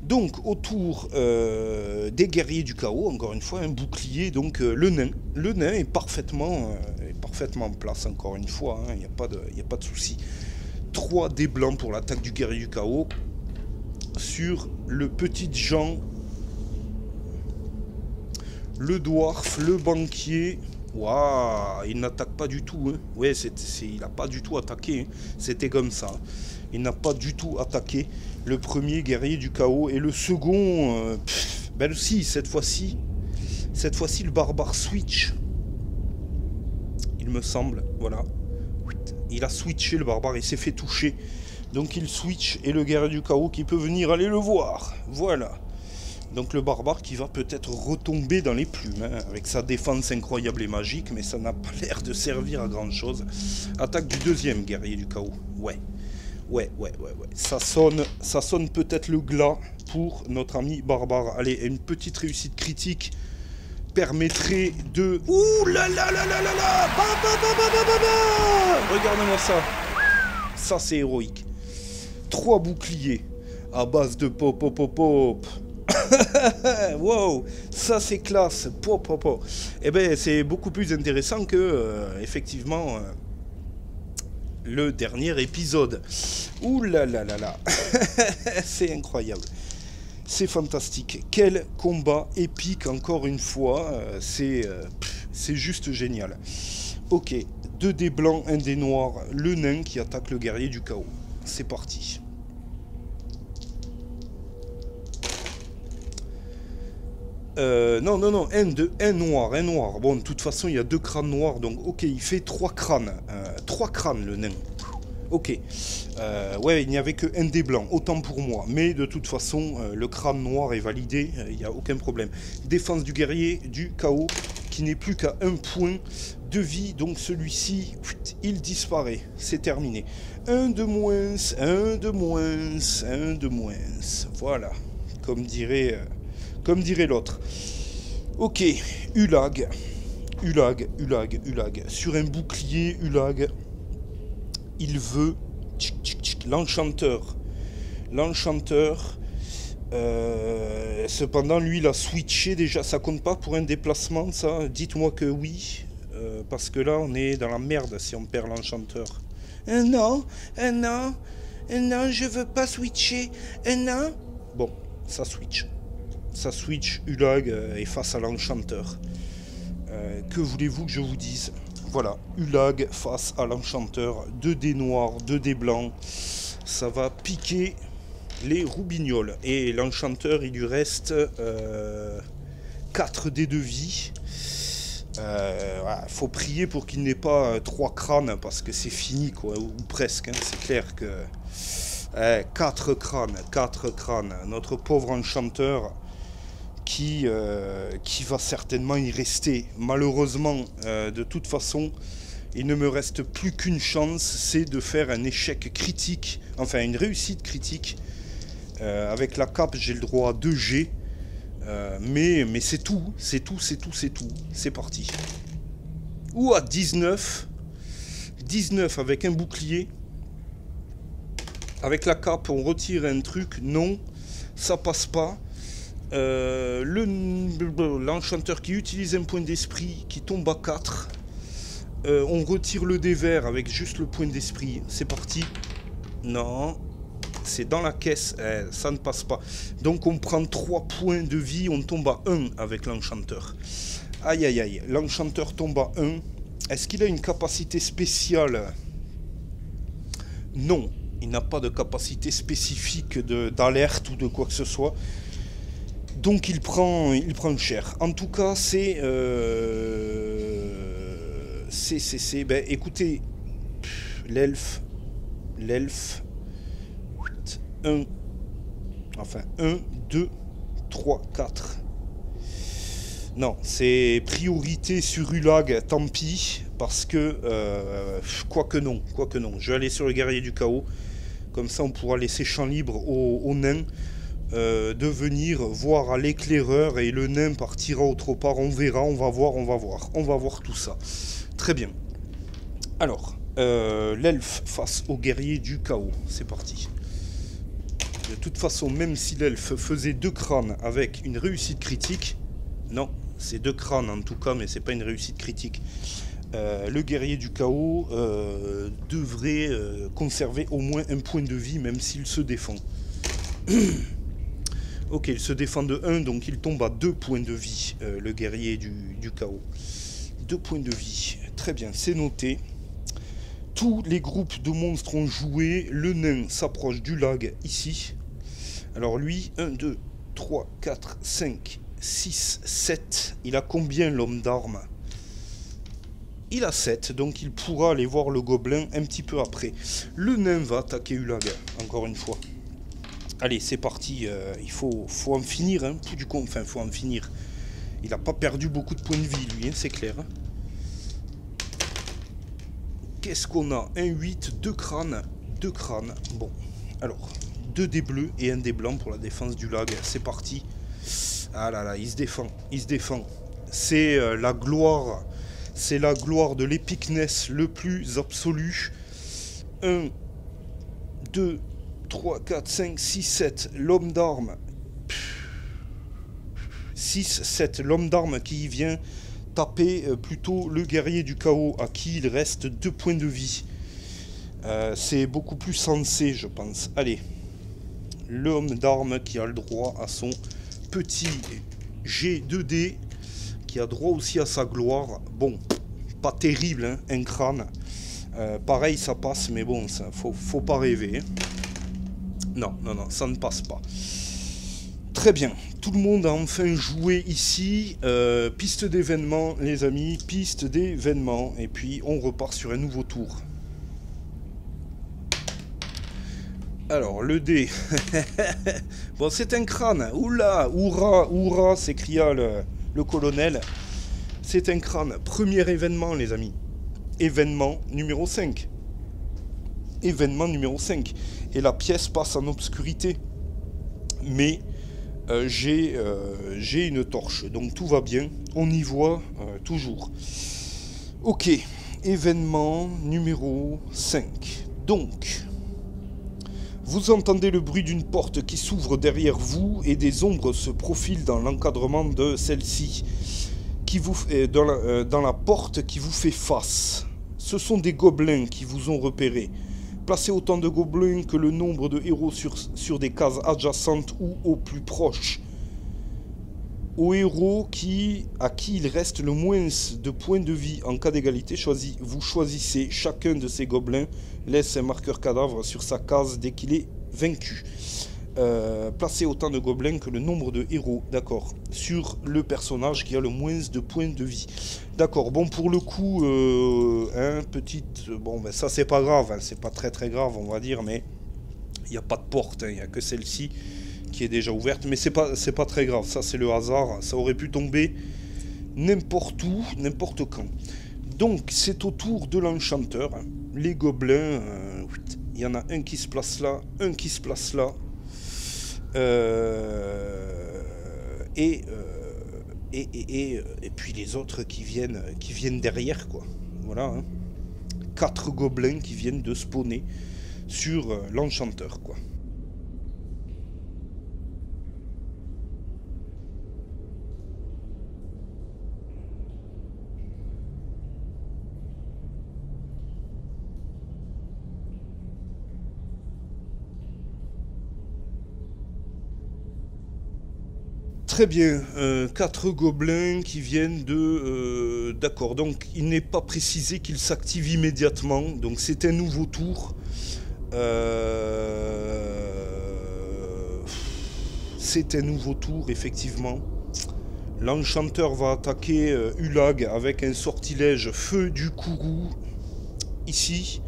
Donc, autour des guerriers du chaos, encore une fois, un bouclier, donc le nain. Le nain est parfaitement en place, encore une fois, il n'y a pas de souci. 3 dés blancs pour l'attaque du guerrier du chaos sur le petit Jean, le dwarf, le banquier. Waouh, il n'attaque pas du tout. Hein. Ouais, il n'a pas du tout attaqué. Hein. C'était comme ça. Il n'a pas du tout attaqué. Le premier guerrier du chaos et le second. Ben si, cette fois-ci, le barbare switch. Il me semble. Voilà. Il a switché le barbare. Il s'est fait toucher. Donc il switch et le guerrier du chaos qui peut venir aller le voir. Voilà. Donc le barbare qui va peut-être retomber dans les plumes, hein, avec sa défense incroyable et magique, mais ça n'a pas l'air de servir à grand chose. Attaque du deuxième guerrier du chaos. Ouais. Ça sonne peut-être le glas pour notre ami barbare. Allez, une petite réussite critique permettrait de... Ouh là là là là là là. Regardez-moi ça. Ça c'est héroïque. 3 boucliers à base de pop pop pop pop. Wow, ça c'est classe. Eh ben c'est beaucoup plus intéressant que effectivement le dernier épisode. Ouh là là là là. C'est incroyable. C'est fantastique. Quel combat épique encore une fois. C'est juste génial. Ok, 2 dés blancs, 1 dé noir. Le nain qui attaque le guerrier du chaos. C'est parti. Non, un noir. Bon, de toute façon, il y a 2 crânes noirs, donc ok, il fait 3 crânes. 3 crânes, le nain. Ok. Ouais, il n'y avait que un dé blanc, autant pour moi. Mais de toute façon, le crâne noir est validé, il n'y a aucun problème. Défense du guerrier du chaos, qui n'est plus qu'à 1 point de vie, donc celui-ci, il disparaît. C'est terminé. 1 de moins, 1 de moins, 1 de moins. Voilà, comme dirait l'autre. Ok, Ulag. Sur un bouclier, Ulag, il veut l'enchanteur. Cependant, lui, il a switché déjà. Ça compte pas pour un déplacement, ça? Dites-moi que oui. Parce que là, on est dans la merde si on perd l'enchanteur. Non. Non, je veux pas switcher. Non. Bon, ça switch. Ça switch, Ulag est face à l'enchanteur. Que voulez-vous que je vous dise? Voilà, Ulag face à l'enchanteur. 2 dés noirs, 2 dés blancs. Ça va piquer les roubignoles. Et l'enchanteur, il lui reste 4 dés de vie. Faut prier pour qu'il n'ait pas 3 crânes, parce que c'est fini, quoi, ou presque. Hein. C'est clair que 4 crânes. Notre pauvre enchanteur qui va certainement y rester. Malheureusement, de toute façon, il ne me reste plus qu'une chance, c'est de faire un échec critique, enfin une réussite critique. Avec la cape, j'ai le droit à 2 G. Mais c'est tout. C'est parti. Ou à 19. 19 avec un bouclier. Avec la cape, on retire un truc. Non, ça passe pas. L'enchanteur qui utilise un point d'esprit qui tombe à 4. On retire le dé vert avec juste le point d'esprit. C'est parti. Non. C'est dans la caisse, ça ne passe pas. Donc on prend 3 points de vie, on tombe à 1 avec l'enchanteur. Aïe aïe aïe, l'enchanteur tombe à 1. Est-ce qu'il a une capacité spéciale? Non, il n'a pas de capacité spécifique d'alerte ou de quoi que ce soit. Donc il prend cher. En tout cas, c'est... ben, écoutez, l'elfe... 1, 2, 3, 4. Non, c'est priorité sur Ulag, tant pis, parce que, quoique non. Je vais aller sur le guerrier du chaos, comme ça on pourra laisser champ libre au nain de venir voir à l'éclaireur, et le nain partira autre part, on verra, on va voir tout ça. Très bien. Alors, l'elfe face au guerrier du chaos, c'est parti. De toute façon, même si l'elfe faisait 2 crânes avec une réussite critique, non, c'est 2 crânes en tout cas, mais c'est pas une réussite critique. Le guerrier du chaos devrait conserver au moins un point de vie, même s'il se défend. Ok, il se défend de 1, donc il tombe à 2 points de vie, le guerrier du chaos. 2 points de vie, très bien, c'est noté. Tous les groupes de monstres ont joué, le nain s'approche du lag ici. Alors lui, 1, 2, 3, 4, 5, 6, 7. Il a combien l'homme d'armes? Il a 7, donc il pourra aller voir le gobelin un petit peu après. Le nain va attaquer Ulag, encore une fois. Allez, c'est parti, il faut en finir, hein, tout du con, enfin, faut en finir. Il n'a pas perdu beaucoup de points de vie, lui, hein, c'est clair. Hein. Qu'est-ce qu'on a? Un 8, 2 crânes. Bon, alors, 2 dés bleus et 1 dé blanc pour la défense du lag. C'est parti. Ah là là, il se défend. C'est la gloire. C'est la gloire de l'épicness le plus absolu. 1, 2, 3, 4, 5, 6, 7. L'homme d'armes. 6, 7. L'homme d'armes qui vient taper plutôt le guerrier du chaos, à qui il reste 2 points de vie. C'est beaucoup plus sensé, je pense. Allez, l'homme d'armes qui a le droit à son petit G2D, qui a droit aussi à sa gloire. Bon, pas terrible, hein, un crâne. Pareil, ça passe, mais bon, ça, faut pas rêver. Hein. Non, ça ne passe pas. Très bien, tout le monde a enfin joué ici. Piste d'événement, les amis, piste d'événement. Et puis, on repart sur un nouveau tour. Alors, le dé. Bon, c'est un crâne. Oula, hourra, s'écria le colonel. C'est un crâne. Premier événement, les amis. Événement numéro 5. Événement numéro 5. Et la pièce passe en obscurité. Mais j'ai une torche. Donc, tout va bien. On y voit toujours. Ok. Événement numéro 5. Donc... vous entendez le bruit d'une porte qui s'ouvre derrière vous et des ombres se profilent dans l'encadrement de celle-ci, dans la porte qui vous fait face. Ce sont des gobelins qui vous ont repéré. Placez autant de gobelins que le nombre de héros sur des cases adjacentes ou au plus proche. Au héros à qui il reste le moins de points de vie en cas d'égalité, vous choisissez chacun de ces gobelins, laisse un marqueur cadavre sur sa case dès qu'il est vaincu. Placez autant de gobelins que le nombre de héros, d'accord, sur le personnage qui a le moins de points de vie. D'accord, bon pour le coup, bon ben ça c'est pas grave, hein, c'est pas très grave on va dire, mais il n'y a pas de porte, il n'y a que celle-ci qui est déjà ouverte, mais c'est pas très grave, ça c'est le hasard, ça aurait pu tomber n'importe où, n'importe quand. Donc c'est au tour de l'enchanteur, les gobelins, il y en a un qui se place là, un qui se place là, et puis les autres qui viennent derrière, quoi. Voilà, hein. 4 gobelins qui viennent de spawner sur l'enchanteur, quoi. Très bien, 4 gobelins qui viennent de... D'accord, donc il n'est pas précisé qu'ils s'activent immédiatement, donc c'est un nouveau tour. C'est un nouveau tour, effectivement. L'enchanteur va attaquer Ulag avec un sortilège feu du courroux, ici,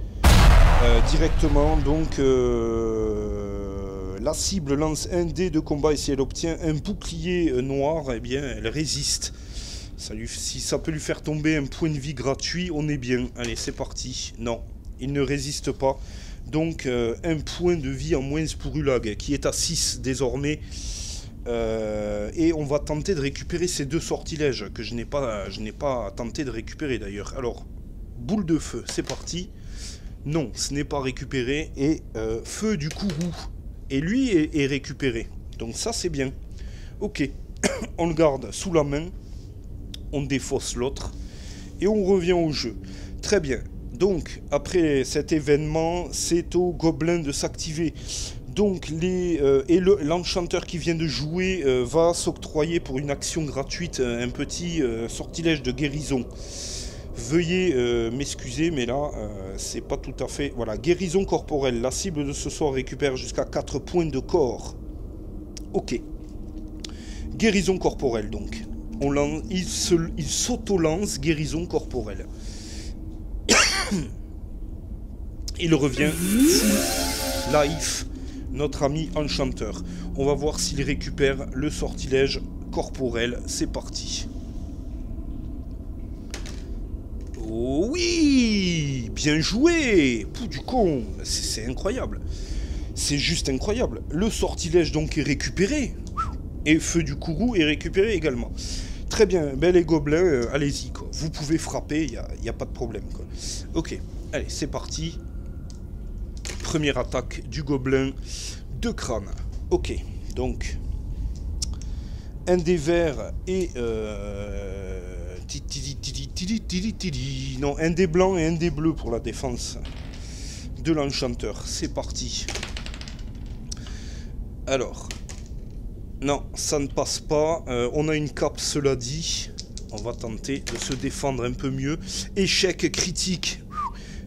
directement, donc... la cible lance un dé de combat et si elle obtient un bouclier noir, eh bien elle résiste. Si ça peut lui faire tomber un point de vie gratuit, on est bien. Allez, c'est parti. Non, il ne résiste pas. Donc un point de vie en moins pour Ulag, qui est à 6 désormais. Et on va tenter de récupérer ces 2 sortilèges, que je n'ai pas tenté de récupérer d'ailleurs. Alors, boule de feu, c'est parti. Non, ce n'est pas récupéré. Et feu du courroux. Et lui est récupéré. Donc ça c'est bien. Ok. On le garde sous la main. On défausse l'autre. Et on revient au jeu. Très bien. Donc après cet événement, c'est aux gobelins de s'activer. Donc l'enchanteur qui vient de jouer va s'octroyer pour une action gratuite un petit sortilège de guérison. Veuillez m'excuser, mais là, c'est pas tout à fait... Voilà, guérison corporelle. La cible de ce soir récupère jusqu'à 4 points de corps. Ok. Guérison corporelle, donc. Il s'auto-lance guérison corporelle. Il revient full life, notre ami enchanteur. On va voir s'il récupère le sortilège corporel. C'est parti. Oh oui, bien joué. Pou du con, c'est incroyable. C'est juste incroyable. Le sortilège donc est récupéré. Et feu du courroux est récupéré également. Très bien, ben les gobelins, allez-y, quoi. Vous pouvez frapper, il n'y a pas de problème, quoi. Ok, allez, c'est parti. Première attaque du gobelin de crâne. Ok, donc un dé vert et... Non, un dé blanc et un dé bleu pour la défense de l'enchanteur. C'est parti. Alors... Non, ça ne passe pas. On a une cape, cela dit. On va tenter de se défendre un peu mieux. Échec critique.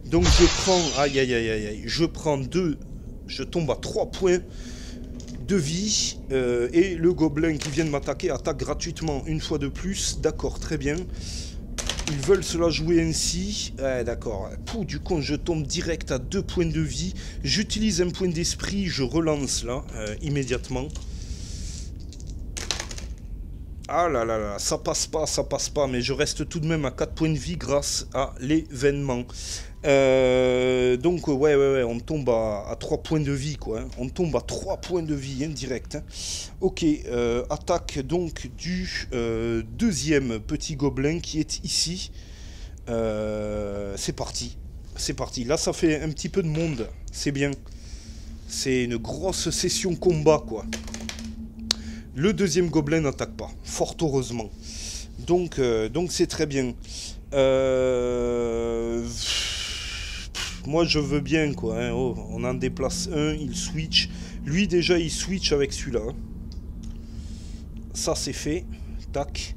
Donc je prends... Aïe, aïe, aïe, aïe, aïe. Je prends 2. Je tombe à 3 points de vie. Et le gobelin qui vient de m'attaquer attaque gratuitement une fois de plus. D'accord, très bien. Ils veulent se la jouer ainsi. D'accord. Du coup, je tombe direct à 2 points de vie. J'utilise un point d'esprit. Je relance là, immédiatement. Ah là là là, ça passe pas, mais je reste tout de même à 4 points de vie grâce à l'événement. Donc ouais, on tombe à 3 points de vie, quoi. Hein. On tombe à 3 points de vie, indirect. Hein. Ok, attaque donc du deuxième petit gobelin qui est ici. C'est parti, Là, ça fait un petit peu de monde, c'est bien. C'est une grosse session combat, quoi. Le deuxième gobelin n'attaque pas, fort heureusement. Donc c'est très bien. moi je veux bien quoi, hein. Oh, on en déplace un, il switch. Lui déjà il switch avec celui-là. Ça c'est fait. Tac.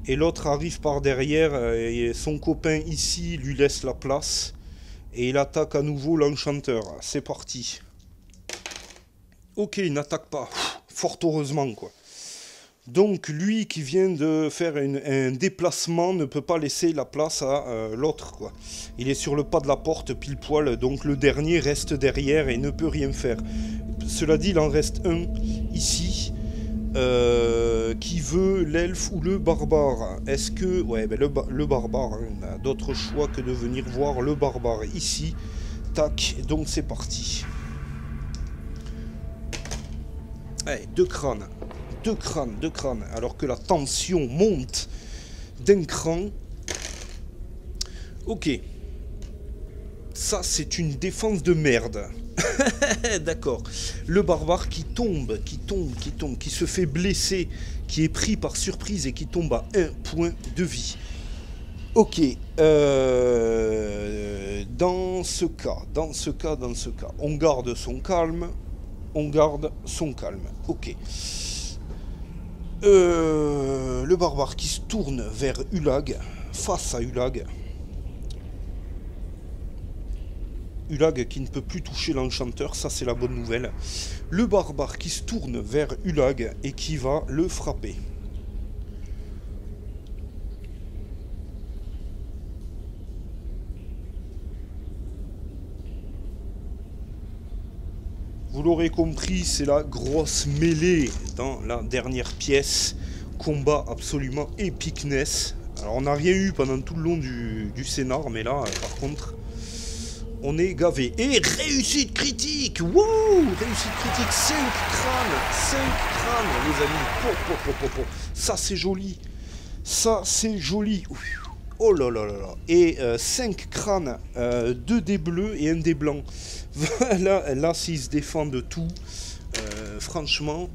Et l'autre arrive par derrière, et son copain ici lui laisse la place. Et il attaque à nouveau l'enchanteur. C'est parti. Ok, il n'attaque pas. Fort heureusement quoi. Donc lui qui vient de faire un déplacement ne peut pas laisser la place à l'autre quoi. Il est sur le pas de la porte pile poil, donc le dernier reste derrière et ne peut rien faire. Cela dit, il en reste un ici qui veut l'elfe ou le barbare. Est-ce que... Ouais, ben le barbare, hein, on a d'autres choix que de venir voir le barbare ici. Tac, donc c'est parti. Allez, deux crânes. Deux crânes, alors que la tension monte d'un cran. Ok. Ça, c'est une défense de merde. D'accord. Le barbare qui tombe, qui se fait blesser, qui est pris par surprise et qui tombe à 1 point de vie. Ok. Dans ce cas, on garde son calme. Ok. Le barbare qui se tourne vers Ulag, face à Ulag. Ulag qui ne peut plus toucher l'enchanteur, ça c'est la bonne nouvelle. Le barbare qui se tourne vers Ulag et qui va le frapper. Vous l'aurez compris, c'est la grosse mêlée dans la dernière pièce. Combat absolument epicness. Alors on n'a rien eu pendant tout le long du scénar, mais là, par contre, on est gavé. Et réussite critique. Wouh, réussite critique, 5 crânes, les amis. Ça c'est joli. Ça c'est joli. Oh là là là là. Et 5 crânes, 2 dés bleus et 1 dé blanc. Là s'il se défend de tout, franchement,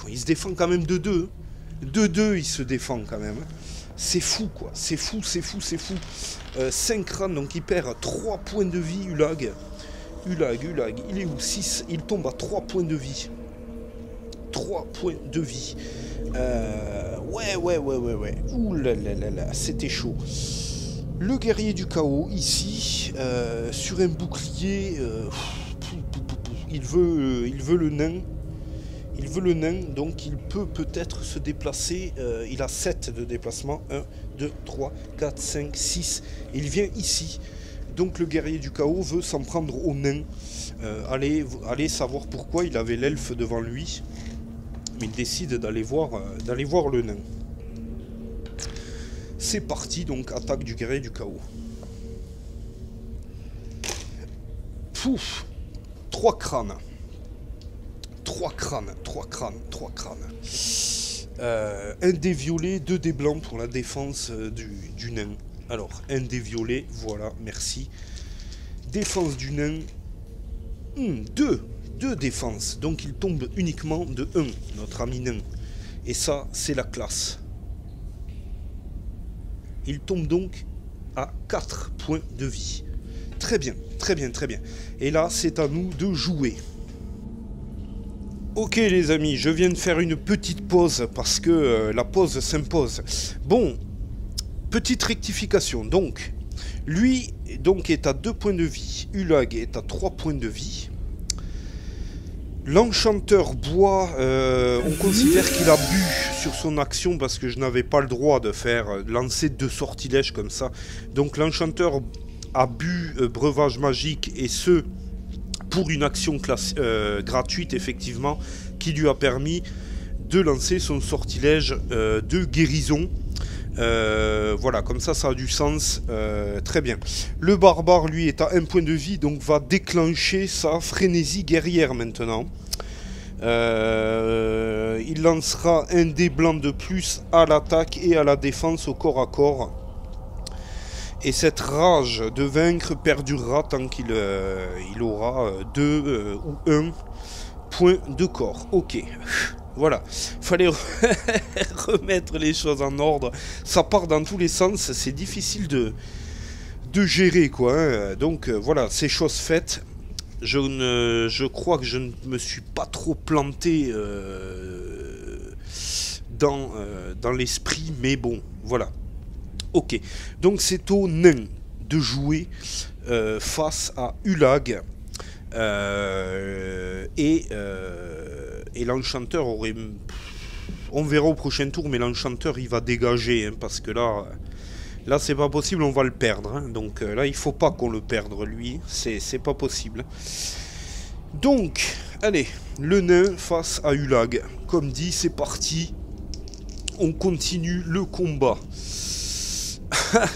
il se défend quand même de 2. De 2, il se défend quand même. C'est fou quoi, c'est fou. 5 crânes, donc il perd 3 points de vie, Ulag. Ulag, il est où? 6, il tombe à 3 points de vie. 3 points de vie. Ouais. Ouh là là, c'était chaud. Le guerrier du chaos, ici, sur un bouclier, il veut le nain. Il veut le nain, donc il peut peut-être se déplacer. Il a 7 de déplacement. 1, 2, 3, 4, 5, 6. Il vient ici. Donc le guerrier du chaos veut s'en prendre au nain. Allez savoir pourquoi il avait l'elfe devant lui. Mais il décide d'aller voir le nain. C'est parti, donc attaque du guerrier du chaos. Pouf, 3 crânes. 3 crânes. Un dé violet, 2 dés blancs pour la défense du nain. Alors, un dé violet, voilà, merci. Défense du nain. 2 défenses. Donc il tombe uniquement de 1, notre ami nain. Et ça, c'est la classe. Il tombe donc à 4 points de vie. Très bien. Et là, c'est à nous de jouer. Ok les amis, je viens de faire une petite pause parce que la pause s'impose. Bon, petite rectification. Donc, lui est à 2 points de vie. Ulag est à 3 points de vie. L'enchanteur bois, on considère qu'il a bu sur son action parce que je n'avais pas le droit de lancer 2 sortilèges comme ça. Donc l'enchanteur a bu breuvage magique et ce pour une action gratuite effectivement qui lui a permis de lancer son sortilège de guérison. Voilà, comme ça a du sens. Très bien. Le barbare, lui, est à 1 point de vie, donc va déclencher sa frénésie guerrière maintenant. Il lancera un dé blanc de plus à l'attaque et à la défense au corps à corps. Et cette rage de vaincre perdurera tant qu'il aura 2 ou 1 point de corps. Ok. Voilà, fallait remettre les choses en ordre. Ça part dans tous les sens, c'est difficile de de gérer, quoi. Hein. Donc voilà, c'est chose faite. Je crois que je ne me suis pas trop planté dans l'esprit, mais bon, voilà. Ok, donc c'est au nain de jouer face à Ulag. Et l'enchanteur aurait... On verra au prochain tour, mais l'enchanteur il va dégager, hein, parce que là c'est pas possible, on va le perdre. Hein. Donc là il faut pas qu'on le perde lui, c'est pas possible. Donc, allez, le nain face à Ulag. Comme dit, c'est parti. On continue le combat.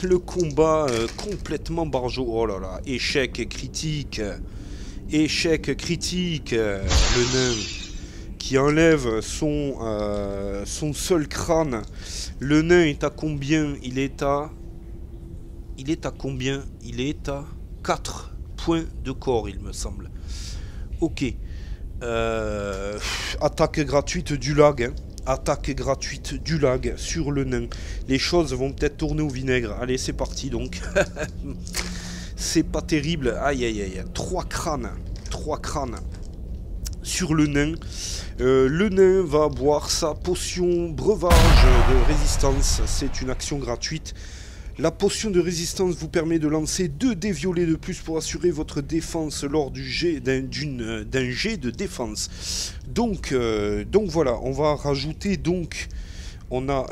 Le combat complètement barjot. Oh là là, échec critique. Échec critique. Le nain qui enlève son seul crâne. Le nain est à combien? Il est à combien? Il est à 4 points de corps, il me semble. Ok. Attaque gratuite du lag. Hein. Attaque gratuite du lag sur le nain. Les choses vont peut-être tourner au vinaigre. Allez, c'est parti donc. C'est pas terrible. Aïe aïe aïe. 3 crânes. 3 crânes sur le nain. Le nain va boire sa potion breuvage de résistance. C'est une action gratuite. La potion de résistance vous permet de lancer 2 dés violets de plus pour assurer votre défense lors d'un jet de défense. Donc voilà, on va rajouter donc, on a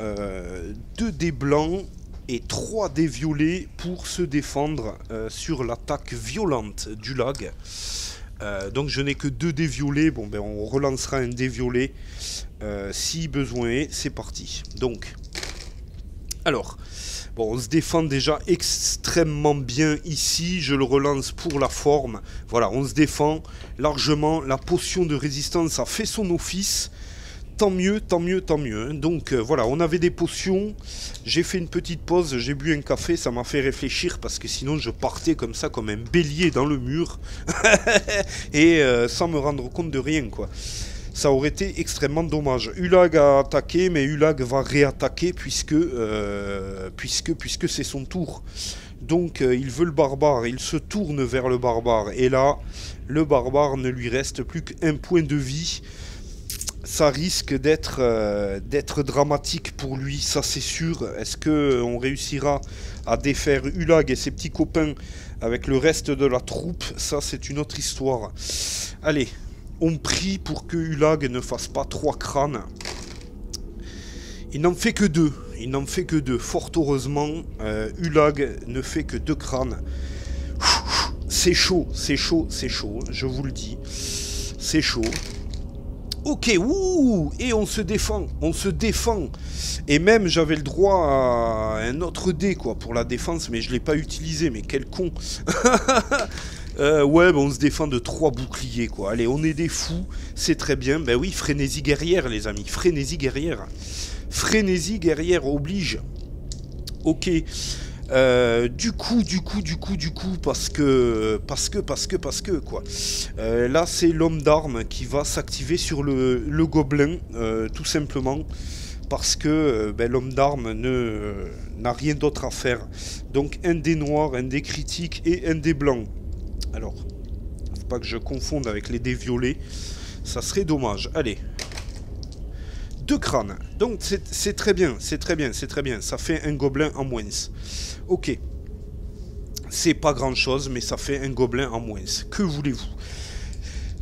2 dés blancs et 3 dés violets pour se défendre sur l'attaque violente du lag. Donc je n'ai que 2 dés violets, bon ben on relancera un dé violet si besoin est, c'est parti. Donc, alors... Bon, on se défend déjà extrêmement bien ici, je le relance pour la forme. Voilà, on se défend largement, la potion de résistance a fait son office. Tant mieux, tant mieux, tant mieux. Hein. Donc voilà, on avait des potions, j'ai fait une petite pause, j'ai bu un café, ça m'a fait réfléchir parce que sinon je partais comme ça, comme un bélier dans le mur. Et sans me rendre compte de rien, quoi. Ça aurait été extrêmement dommage. Ulag a attaqué, mais Ulag va réattaquer puisque c'est son tour. Donc il veut le barbare, il se tourne vers le barbare. Et là, le barbare ne lui reste plus qu'un point de vie. Ça risque d'être dramatique pour lui, ça c'est sûr. Est-ce qu'on réussira à défaire Ulag et ses petits copains avec le reste de la troupe? Ça c'est une autre histoire. Allez. On prie pour que Ulag ne fasse pas 3 crânes. Il n'en fait que 2. Il n'en fait que 2. Fort heureusement, Ulag ne fait que 2 crânes. C'est chaud, c'est chaud, c'est chaud. Je vous le dis. C'est chaud. Ok, ouh, et on se défend. On se défend. Et même, j'avais le droit à un autre dé, quoi, pour la défense, mais je ne l'ai pas utilisé. Mais quel con. Ouais, bah on se défend de 3 boucliers, quoi. Allez, on est des fous, c'est très bien. Ben oui, frénésie guerrière, les amis. Frénésie guerrière. Frénésie guerrière oblige. Ok. Du coup, parce que, quoi. Là, c'est l'homme d'armes qui va s'activer sur le gobelin, tout simplement. Parce que l'homme d'armes n'a rien d'autre à faire. Donc, un dé noir, un dé critique et un dé blanc. Alors, faut pas que je confonde avec les dés violets, ça serait dommage. Allez, 2 crânes. Donc c'est très bien, c'est très bien, c'est très bien. Ça fait un gobelin en moins. Ok, c'est pas grand chose, mais ça fait un gobelin en moins. Que voulez-vous?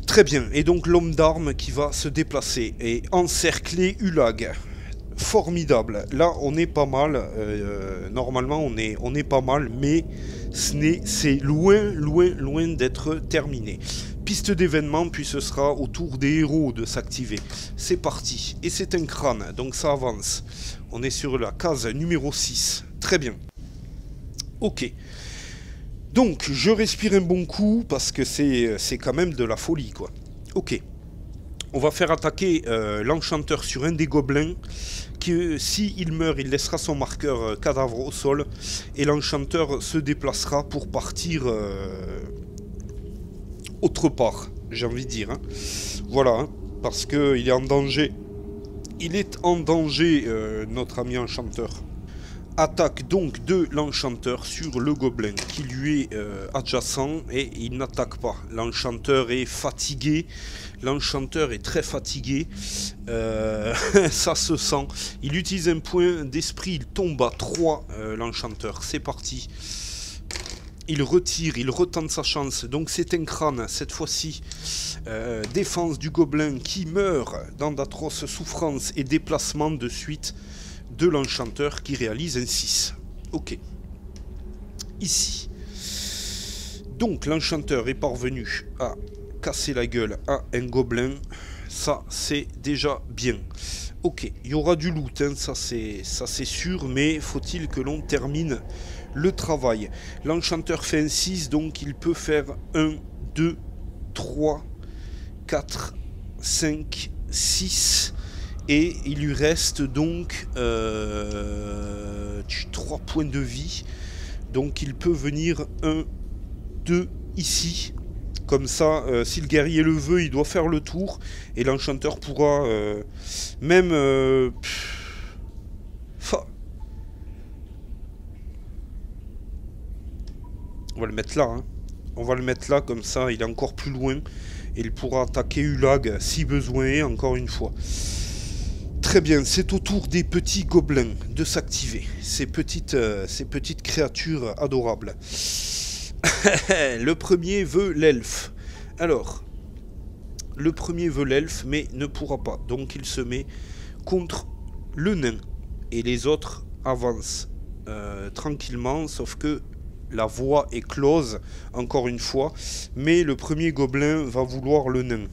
Très bien. Et donc l'homme d'armes qui va se déplacer et encercler Ulag. Formidable. Là, on est pas mal. Normalement, on est pas mal, mais c'est loin d'être terminé. Piste d'événement, puis ce sera au tour des héros de s'activer. C'est parti. Et c'est un crâne, donc ça avance. On est sur la case numéro 6. Très bien. Ok. Donc, je respire un bon coup, parce que c'est quand même de la folie, quoi. Ok. On va faire attaquer l'enchanteur sur un des gobelins, qui, s'il meurt, il laissera son marqueur cadavre au sol, et l'enchanteur se déplacera pour partir autre part, j'ai envie de dire. Hein. Voilà, hein, parce qu'il est en danger. Il est en danger, notre ami enchanteur. Attaque donc de l'enchanteur sur le gobelin qui lui est adjacent et il n'attaque pas. L'enchanteur est fatigué, l'enchanteur est très fatigué, ça se sent. Il utilise un point d'esprit, il tombe à 3 l'enchanteur, c'est parti. Il retire, il retente sa chance, donc c'est un crâne cette fois-ci. Défense du gobelin qui meurt dans d'atroces souffrances et déplacement de suite de l'enchanteur qui réalise un 6. Ok. Ici. Donc l'enchanteur est parvenu à casser la gueule à un gobelin. Ça c'est déjà bien. Ok, il y aura du loot, hein, ça c'est sûr, mais faut-il que l'on termine le travail. L'enchanteur fait un 6, donc il peut faire 1, 2, 3, 4, 5, 6... Et il lui reste donc 3 points de vie. Donc il peut venir 1, 2 ici. Comme ça, si le guerrier le veut, il doit faire le tour. Et l'enchanteur pourra même... on va le mettre là. Hein. On va le mettre là, comme ça, il est encore plus loin. Et il pourra attaquer Ulag si besoin, encore une fois. Très bien, c'est au tour des petits gobelins de s'activer. Ces petites créatures adorables. Le premier veut l'elfe. Alors, le premier veut l'elfe, mais ne pourra pas. Donc il se met contre le nain. Et les autres avancent tranquillement, sauf que la voie est close, encore une fois. Mais le premier gobelin va vouloir le nain.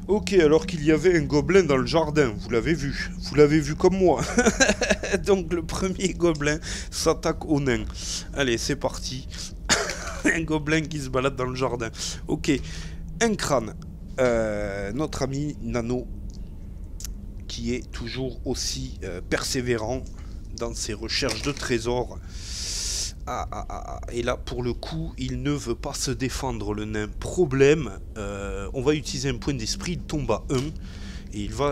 Ok, alors qu'il y avait un gobelin dans le jardin, vous l'avez vu comme moi. Donc le premier gobelin s'attaque au nain. Allez, c'est parti. Un gobelin qui se balade dans le jardin. Ok, un crâne. Notre ami Nano, qui est toujours aussi persévérant dans ses recherches de trésors. Et là, pour le coup, il ne veut pas se défendre, le nain. Problème, on va utiliser un point d'esprit, il tombe à 1, et il va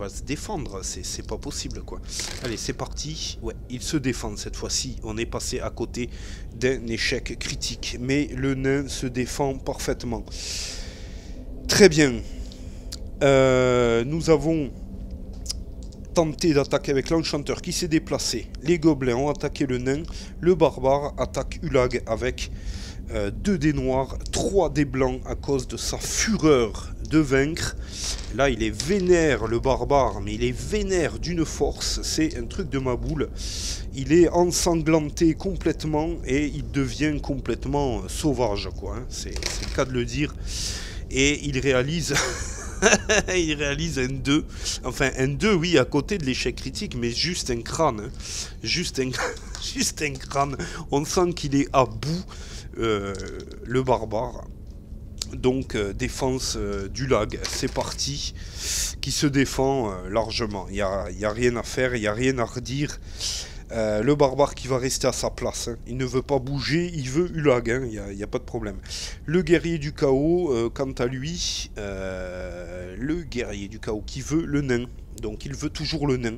se défendre, c'est pas possible, quoi. Allez, c'est parti. Ouais, il se défend cette fois-ci, on est passé à côté d'un échec critique, mais le nain se défend parfaitement. Très bien. Nous avons... tenté d'attaquer avec l'enchanteur qui s'est déplacé. Les gobelins ont attaqué le nain. Le barbare attaque Ulag avec 2 dés noirs, 3 dés blancs à cause de sa fureur de vaincre. Là, il est vénère, le barbare, mais il est vénère d'une force. C'est un truc de ma boule. Il est ensanglanté complètement et il devient complètement sauvage, quoi. Hein. C'est le cas de le dire. Et il réalise... il réalise un 2. Enfin, un 2, oui, à côté de l'échec critique, mais juste un crâne. Hein. Juste un crâne. On sent qu'il est à bout, le barbare. Donc, défense du lag. C'est parti. Qui se défend largement. Il n'y a rien à faire, il n'y a rien à redire. Le barbare qui va rester à sa place, hein. Il ne veut pas bouger, il veut Ulag, hein. Il n'y a pas de problème. Le guerrier du chaos, quant à lui, le guerrier du chaos qui veut le nain, donc il veut toujours le nain.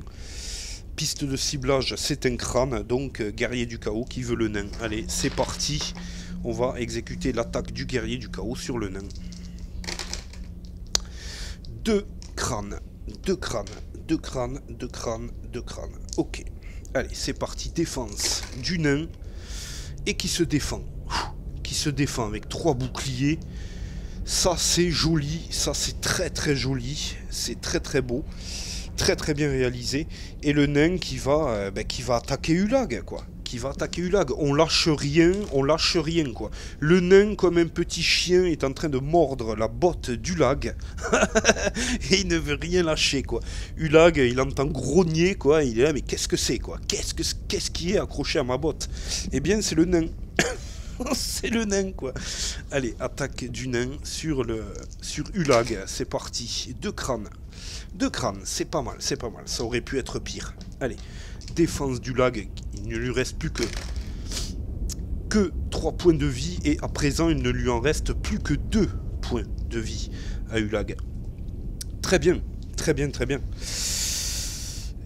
Piste de ciblage, c'est un crâne, donc guerrier du chaos qui veut le nain. Allez, c'est parti, on va exécuter l'attaque du guerrier du chaos sur le nain. 2 crânes, 2 crânes, 2 crânes, 2 crânes, 2 crânes, ok. Allez, c'est parti, défense du nain, et qui se défend. Qui se défend avec 3 boucliers. Ça, c'est joli, ça, c'est très très joli, c'est très très beau, très très bien réalisé. Et le nain qui va attaquer Ulag, quoi. Qui va attaquer Ulag. On lâche rien, quoi. Le nain, comme un petit chien, est en train de mordre la botte d'Ulag. Et il ne veut rien lâcher, quoi. Ulag, il entend grogner, quoi. Il est là, mais qu'est-ce que c'est, quoi? Qu'est-ce qui est accroché à ma botte? Eh bien, c'est le nain. C'est le nain, quoi. Allez, attaque du nain sur Ulag. C'est parti. 2 crânes. 2 crânes, c'est pas mal, c'est pas mal. Ça aurait pu être pire. Allez, défense du lag, il ne lui reste plus que 3 points de vie, et à présent il ne lui en reste plus que 2 points de vie à Ulag. Très bien, très bien, très bien.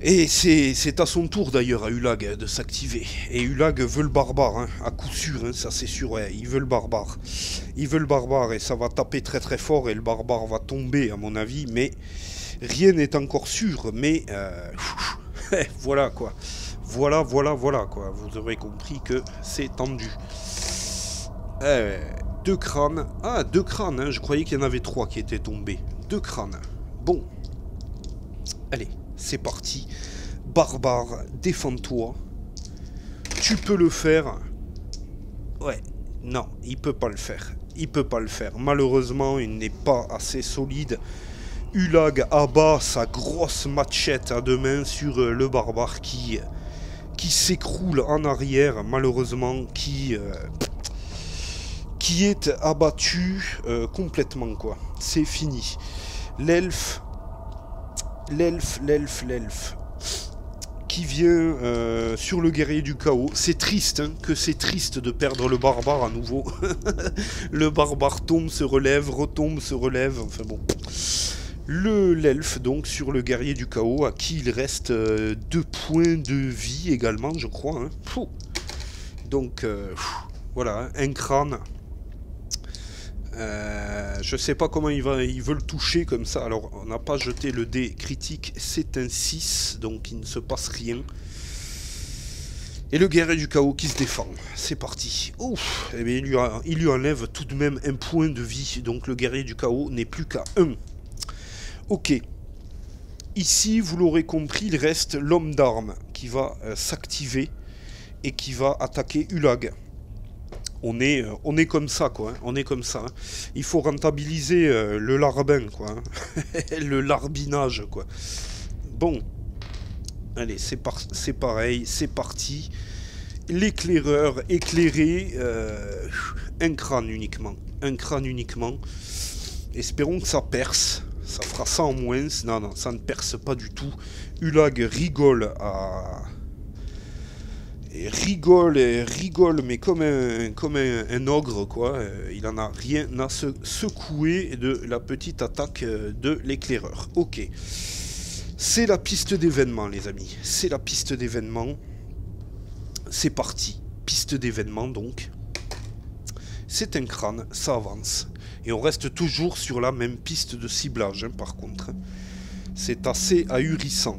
Et c'est à son tour d'ailleurs à Ulag de s'activer. Et Ulag veut le barbare, hein, à coup sûr, hein, ça c'est sûr, ouais, il veut le barbare. Il veut le barbare et ça va taper très très fort et le barbare va tomber à mon avis, mais rien n'est encore sûr, mais voilà quoi. Voilà quoi. Vous aurez compris que c'est tendu. 2 crânes. Ah, 2 crânes, hein, je croyais qu'il y en avait 3 qui étaient tombés. 2 crânes. Bon. Allez. C'est parti. Barbare, défends-toi. Tu peux le faire. Ouais. Non, il peut pas le faire. Il peut pas le faire. Malheureusement, il n'est pas assez solide. Ulag abat sa grosse machette à 2 mains sur le barbare qui s'écroule en arrière, malheureusement, qui est abattu complètement, quoi. C'est fini. L'elfe qui vient sur le guerrier du chaos. C'est triste, hein, que c'est triste de perdre le barbare à nouveau. Le barbare tombe, se relève, retombe, se relève, enfin bon. L'elfe donc sur le guerrier du chaos, à qui il reste 2 points de vie également, je crois, hein. Donc voilà, hein, un crâne. Je sais pas comment il veut le toucher comme ça. Alors on n'a pas jeté le dé critique, c'est un 6, donc il ne se passe rien. Et le guerrier du chaos qui se défend. C'est parti. Ouf, eh bien, il lui enlève tout de même 1 point de vie, donc le guerrier du chaos n'est plus qu'à 1. Ok. Ici, vous l'aurez compris, il reste l'homme d'armes qui va s'activer et qui va attaquer Ulag. On est comme ça, quoi. Hein. On est comme ça. Hein. Il faut rentabiliser le larbin, quoi. Hein. Le larbinage, quoi. Bon. Allez, c'est pareil, c'est parti. L'éclaireur éclairé. Un crâne uniquement. Un crâne uniquement. Espérons que ça perce. Ça fera ça en moins. Non, non, ça ne perce pas du tout. Ulag rigole à... Et rigole, mais comme un ogre, quoi. Il en a rien à se secouer de la petite attaque de l'éclaireur. Ok. C'est la piste d'événement, les amis. C'est la piste d'événement. C'est parti. Piste d'événement, donc. C'est un crâne, ça avance. Et on reste toujours sur la même piste de ciblage, hein, par contre. C'est assez ahurissant.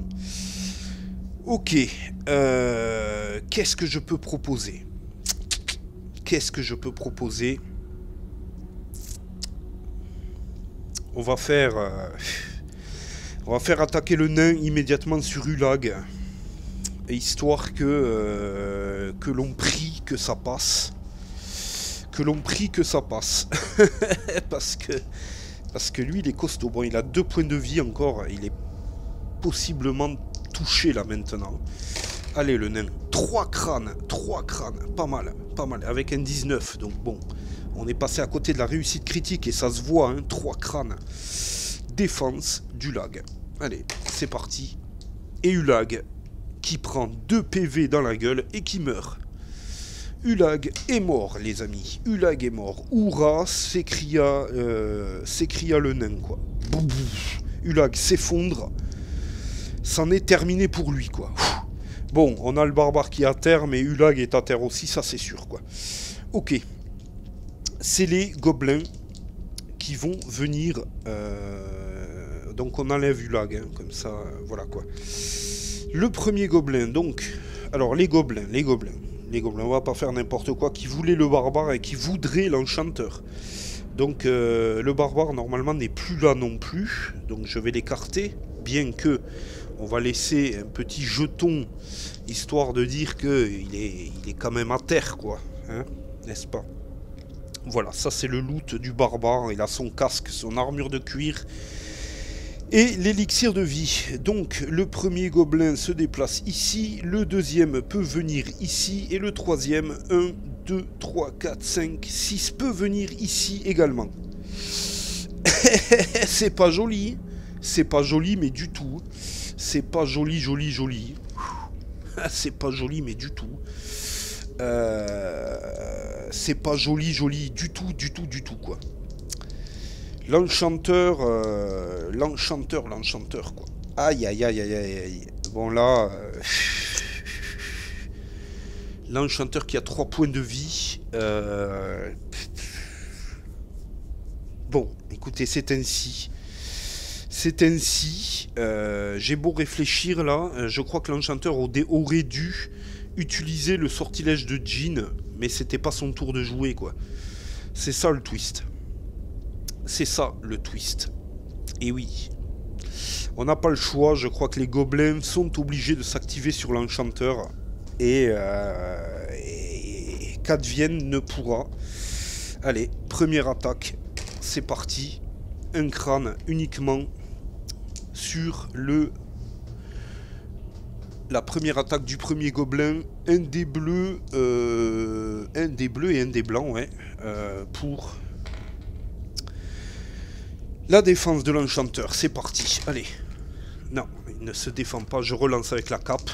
Ok, qu'est-ce que je peux proposer? On va faire attaquer le nain immédiatement sur Ulag, histoire que l'on prie que ça passe. Parce que lui, il est costaud. Bon, il a 2 points de vie encore, il est possiblement touché là maintenant. Allez le nain, 3 crânes, pas mal, avec un 19, donc bon, on est passé à côté de la réussite critique et ça se voit, hein, 3 crânes. Défense d'Ulag. Allez, c'est parti. Et Ulag qui prend 2 PV dans la gueule et qui meurt. Ulag est mort, les amis. Ulag est mort. Hourra, s'écria le nain, quoi. Ulag s'effondre. C'en est terminé pour lui, quoi. Bon, on a le barbare qui est à terre, mais Ulag est à terre aussi, ça c'est sûr, quoi. Ok. C'est les gobelins qui vont venir... Donc on enlève Ulag, hein, comme ça, voilà, quoi. Le premier gobelin, donc... Alors, les gobelins, on va pas faire n'importe quoi, qui voulaient le barbare et qui voudraient l'enchanteur. Donc, le barbare, normalement, n'est plus là non plus. Donc, je vais l'écarter, bien que... On va laisser un petit jeton, histoire de dire qu'il est quand même à terre, quoi. Hein, n'est-ce pas? Voilà, ça c'est le loot du barbare. Il a son casque, son armure de cuir et l'élixir de vie. Donc, le premier gobelin se déplace ici, le deuxième peut venir ici, et le troisième, 1, 2, 3, 4, 5, 6, peut venir ici également. C'est pas joli, mais du tout. C'est pas joli. C'est pas joli, mais du tout. C'est pas joli, joli du tout, du tout, du tout, quoi. L'enchanteur, l'enchanteur, quoi. Aïe, aïe, aïe, aïe, aïe. Bon, là... l'enchanteur qui a 3 points de vie. Bon, écoutez, c'est ainsi. C'est ainsi. J'ai beau réfléchir, là. Je crois que l'enchanteur aurait dû utiliser le sortilège de Jean, mais c'était pas son tour de jouer, quoi. C'est ça, le twist. C'est ça, le twist. Et oui. On n'a pas le choix. Je crois que les gobelins sont obligés de s'activer sur l'enchanteur. Et qu'advienne ne pourra. Allez, première attaque. C'est parti. Un crâne uniquement sur la première attaque du premier gobelin. Un des bleus et un des blancs, ouais. Pour la défense de l'enchanteur. C'est parti. Allez. Non, il ne se défend pas. Je relance avec la cape.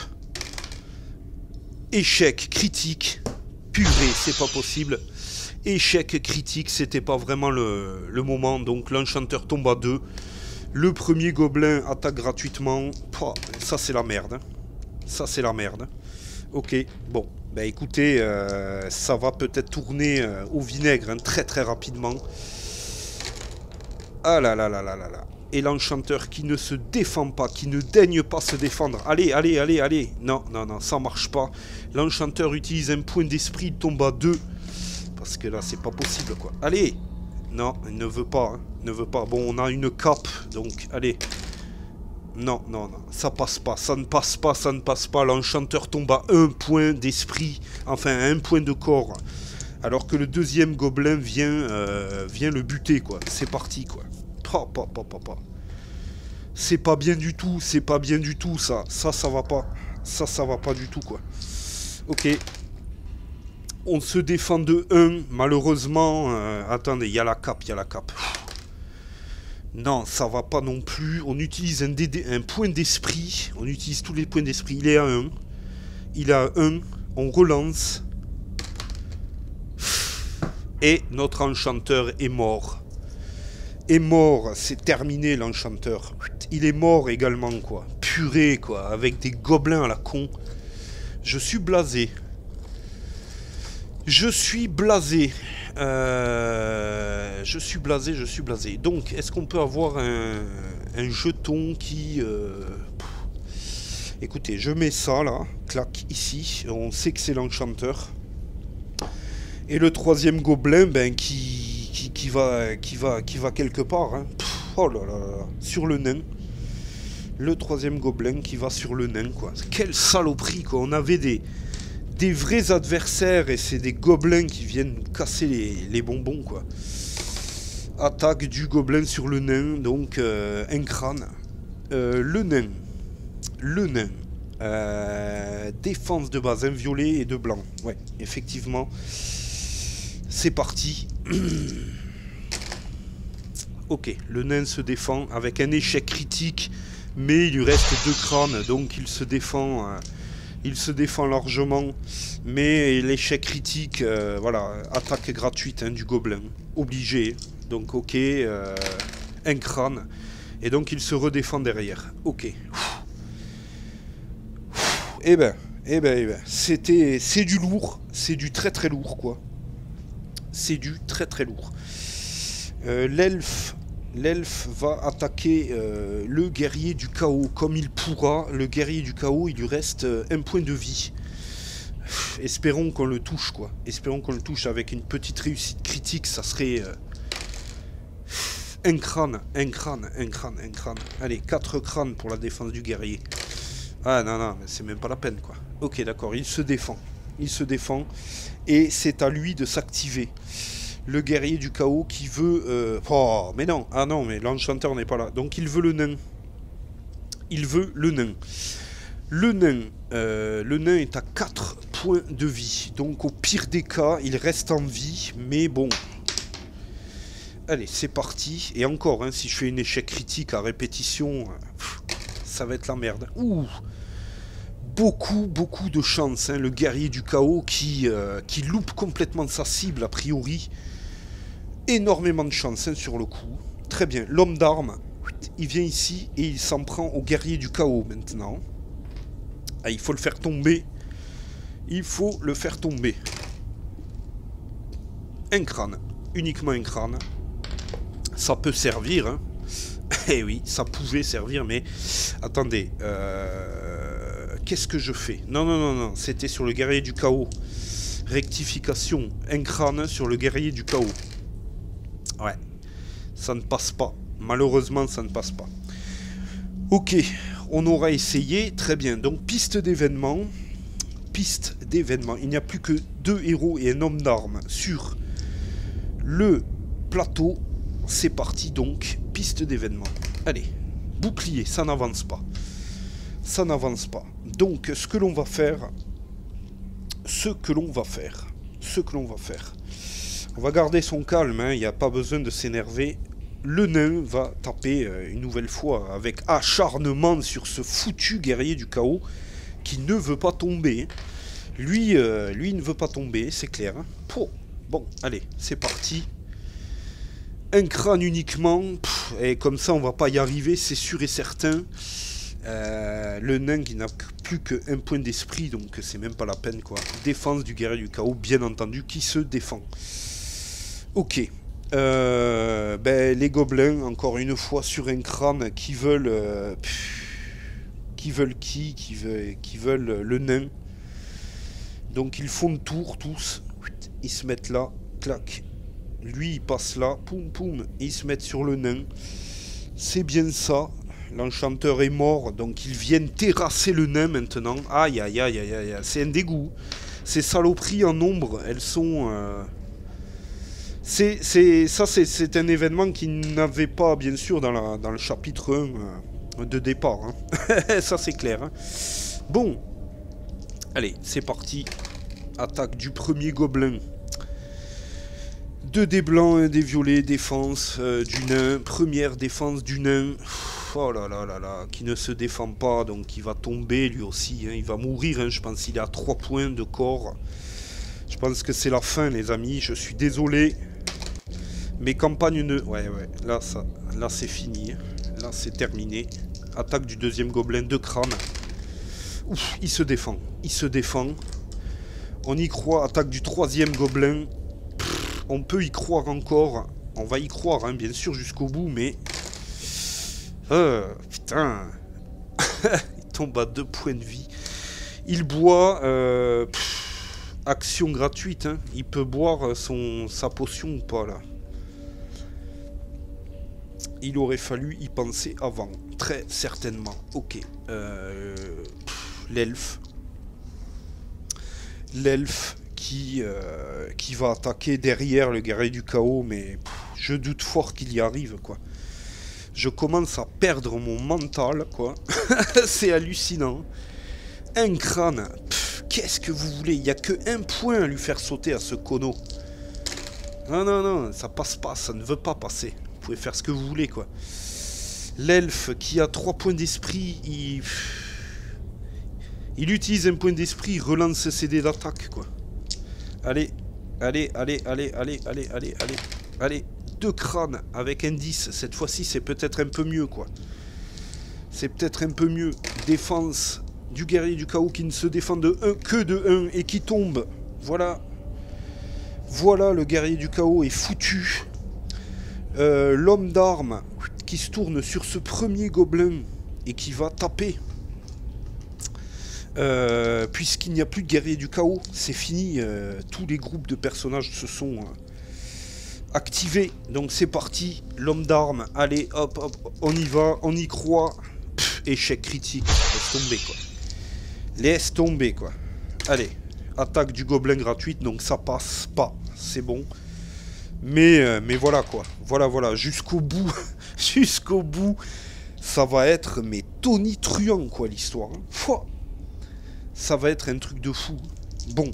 Échec critique. Purée, c'est pas possible. Échec critique, c'était pas vraiment le moment. Donc l'enchanteur tombe à 2. Le premier gobelin attaque gratuitement. Pouah, ça c'est la merde. Ça c'est la merde. Ok, bon. Bah écoutez, ça va peut-être tourner au vinaigre hein, très très rapidement. Ah là là là là là là. Et l'enchanteur qui ne se défend pas, qui ne daigne pas se défendre. Allez, allez, allez, allez. Non, non, non, ça marche pas. L'enchanteur utilise un point d'esprit, il tombe à 2. Parce que là, c'est pas possible, quoi. Allez. Non, il ne veut pas, hein. Il ne veut pas. Bon, on a une cape, donc, allez. Non, non, non, ça passe pas. Ça ne passe pas, ça ne passe pas. L'enchanteur tombe à 1 point d'esprit. Enfin, à 1 point de corps. Alors que le deuxième gobelin vient le buter, quoi. C'est parti, quoi. C'est pas bien du tout, c'est pas bien du tout, ça. Ça va pas. Ça va pas du tout, quoi. Ok. On se défend de 1, malheureusement. Attendez, il y a la cape, il y a la cape. Non, ça va pas non plus. On utilise un point d'esprit. On utilise tous les points d'esprit. Il est à 1. Il est à 1. On relance. Et notre enchanteur est mort. Est mort, c'est terminé l'enchanteur. Il est mort également, quoi. Purée, quoi. Avec des gobelins à la con. Je suis blasé. Je suis blasé. Je suis blasé, je suis blasé. Donc, est-ce qu'on peut avoir un jeton qui... Écoutez, je mets ça, là. Clac, ici. On sait que c'est l'enchanteur. Et le troisième gobelin, ben, qui va quelque part. Hein. Oh là là là. Sur le nain. Le troisième gobelin qui va sur le nain, quoi. Quelle saloperie, quoi. On avait des vrais adversaires et c'est des gobelins qui viennent nous casser les bonbons, quoi. Attaque du gobelin sur le nain, donc un crâne. Le nain. Le nain. Défense de base, un violet et 2 blancs. Ouais, effectivement. C'est parti. Ok, le nain se défend avec un échec critique, mais il lui reste 2 crânes, donc il se défend largement. Mais l'échec critique, voilà, attaque gratuite hein, du gobelin, obligé. Donc ok, un crâne, et donc il se redéfend derrière. Ok. Eh ben, c'est du lourd, c'est du très très lourd, quoi. C'est du très très lourd. L'elfe va attaquer le guerrier du chaos comme il pourra. Le guerrier du chaos, il lui reste 1 point de vie. Espérons qu'on le touche, quoi. Espérons qu'on le touche avec une petite réussite critique. Ça serait un crâne. Allez, 4 crânes pour la défense du guerrier. Ah non, non, c'est même pas la peine, quoi. Ok, d'accord, il se défend. Il se défend. Et c'est à lui de s'activer. Le guerrier du chaos qui veut... Oh, mais non. Ah non, mais l'enchanteur n'est pas là. Donc il veut le nain. Il veut le nain. Le nain est à 4 points de vie. Donc au pire des cas, il reste en vie. Mais bon. Allez, c'est parti. Et encore, hein, si je fais un échec critique à répétition, ça va être la merde. Ouh. beaucoup de chance, hein, le guerrier du chaos qui loupe complètement sa cible a priori. Énormément de chance, hein, sur le coup. Très bien, l'homme d'armes, il vient ici et il s'en prend au guerrier du chaos maintenant. Ah, il faut le faire tomber. Il faut le faire tomber. Un crâne, uniquement un crâne. Ça peut servir, hein. Eh oui, ça pouvait servir, mais... Attendez, qu'est-ce que je fais? Non, c'était sur le guerrier du chaos. Rectification, un crâne sur le guerrier du chaos. Ouais, ça ne passe pas. Malheureusement, ça ne passe pas. Ok, on aura essayé, très bien. Donc, piste d'événement. Piste d'événement. Il n'y a plus que 2 héros et un homme d'armes sur le plateau. C'est parti donc, piste d'événement. Allez, bouclier, ça n'avance pas. Ça n'avance pas. Donc, ce que l'on va faire... On va garder son calme, hein, il n'y a pas besoin de s'énerver. Le nain va taper une nouvelle fois avec acharnement sur ce foutu guerrier du chaos qui ne veut pas tomber. Lui ne veut pas tomber, c'est clair. Hein. Bon, allez, c'est parti. Un crâne uniquement, et comme ça on va pas y arriver, c'est sûr et certain. Le nain qui n'a plus qu'un point d'esprit, donc c'est même pas la peine quoi. Défense du guerrier du chaos, bien entendu, qui se défend. Ok. Les gobelins, encore une fois, sur un crâne, qui veulent... qui veulent le nain. Donc ils font le tour, tous. Ils se mettent là, clac. Lui, il passe là, poum, poum. Ils se mettent sur le nain. C'est bien ça. L'enchanteur est mort, donc ils viennent terrasser le nain maintenant. Aïe, aïe, aïe, aïe, aïe. C'est un dégoût. Ces saloperies en nombre, elles sont... C'est un événement qui n'avait pas, bien sûr, dans le chapitre 1 de départ. Hein. Ça, c'est clair. Hein. Bon. Allez, c'est parti. Attaque du premier gobelin. 2 dés blancs, 1 dé violet, défense du nain. Première défense du nain. Oh là là là là, qui ne se défend pas, donc il va tomber lui aussi. Hein. Il va mourir, hein, je pense qu'il est à 3 points de corps. Je pense que c'est la fin, les amis. Je suis désolé. Mes campagnes ne... Ouais, là c'est fini. Là, c'est terminé. Attaque du deuxième gobelin de crâne. Ouf, il se défend. Il se défend. On y croit. Attaque du troisième gobelin. On peut y croire encore. On va y croire, hein, bien sûr, jusqu'au bout, mais... putain. Il tombe à 2 points de vie. Il boit... action gratuite, hein. Il peut boire sa potion ou pas, là. Il aurait fallu y penser avant. Très certainement. Ok. L'elfe. L'elfe qui va attaquer derrière le guerrier du chaos, mais je doute fort qu'il y arrive, quoi. Je commence à perdre mon mental, quoi. C'est hallucinant. Un crâne. Qu'est-ce que vous voulez? Il n'y a que 1 point à lui faire sauter à ce cono. Non, ça passe pas, ça ne veut pas passer. Vous pouvez faire ce que vous voulez, quoi. L'elfe qui a 3 points d'esprit, il utilise un point d'esprit, il relance ses dés d'attaque, quoi. Allez. 2 crânes avec un 10. Cette fois-ci, c'est peut-être un peu mieux, quoi. C'est peut-être un peu mieux. Défense du guerrier du chaos qui ne se défend que de 1 et qui tombe. Voilà. Voilà, le guerrier du chaos est foutu. L'homme d'armes qui se tourne sur ce premier gobelin et qui va taper. Puisqu'il n'y a plus de guerrier du chaos, c'est fini. Tous les groupes de personnages se sont activés. Donc c'est parti. L'homme d'armes, allez, hop, on y va, on y croit. Échec critique. Laisse tomber, quoi. Laisse tomber, quoi. Allez, attaque du gobelin gratuite, donc ça passe pas. C'est bon. Mais voilà, quoi. Voilà. Jusqu'au bout. Jusqu'au bout. Ça va être, mais tonitruant, quoi, l'histoire. Hein. Ça va être un truc de fou. Bon.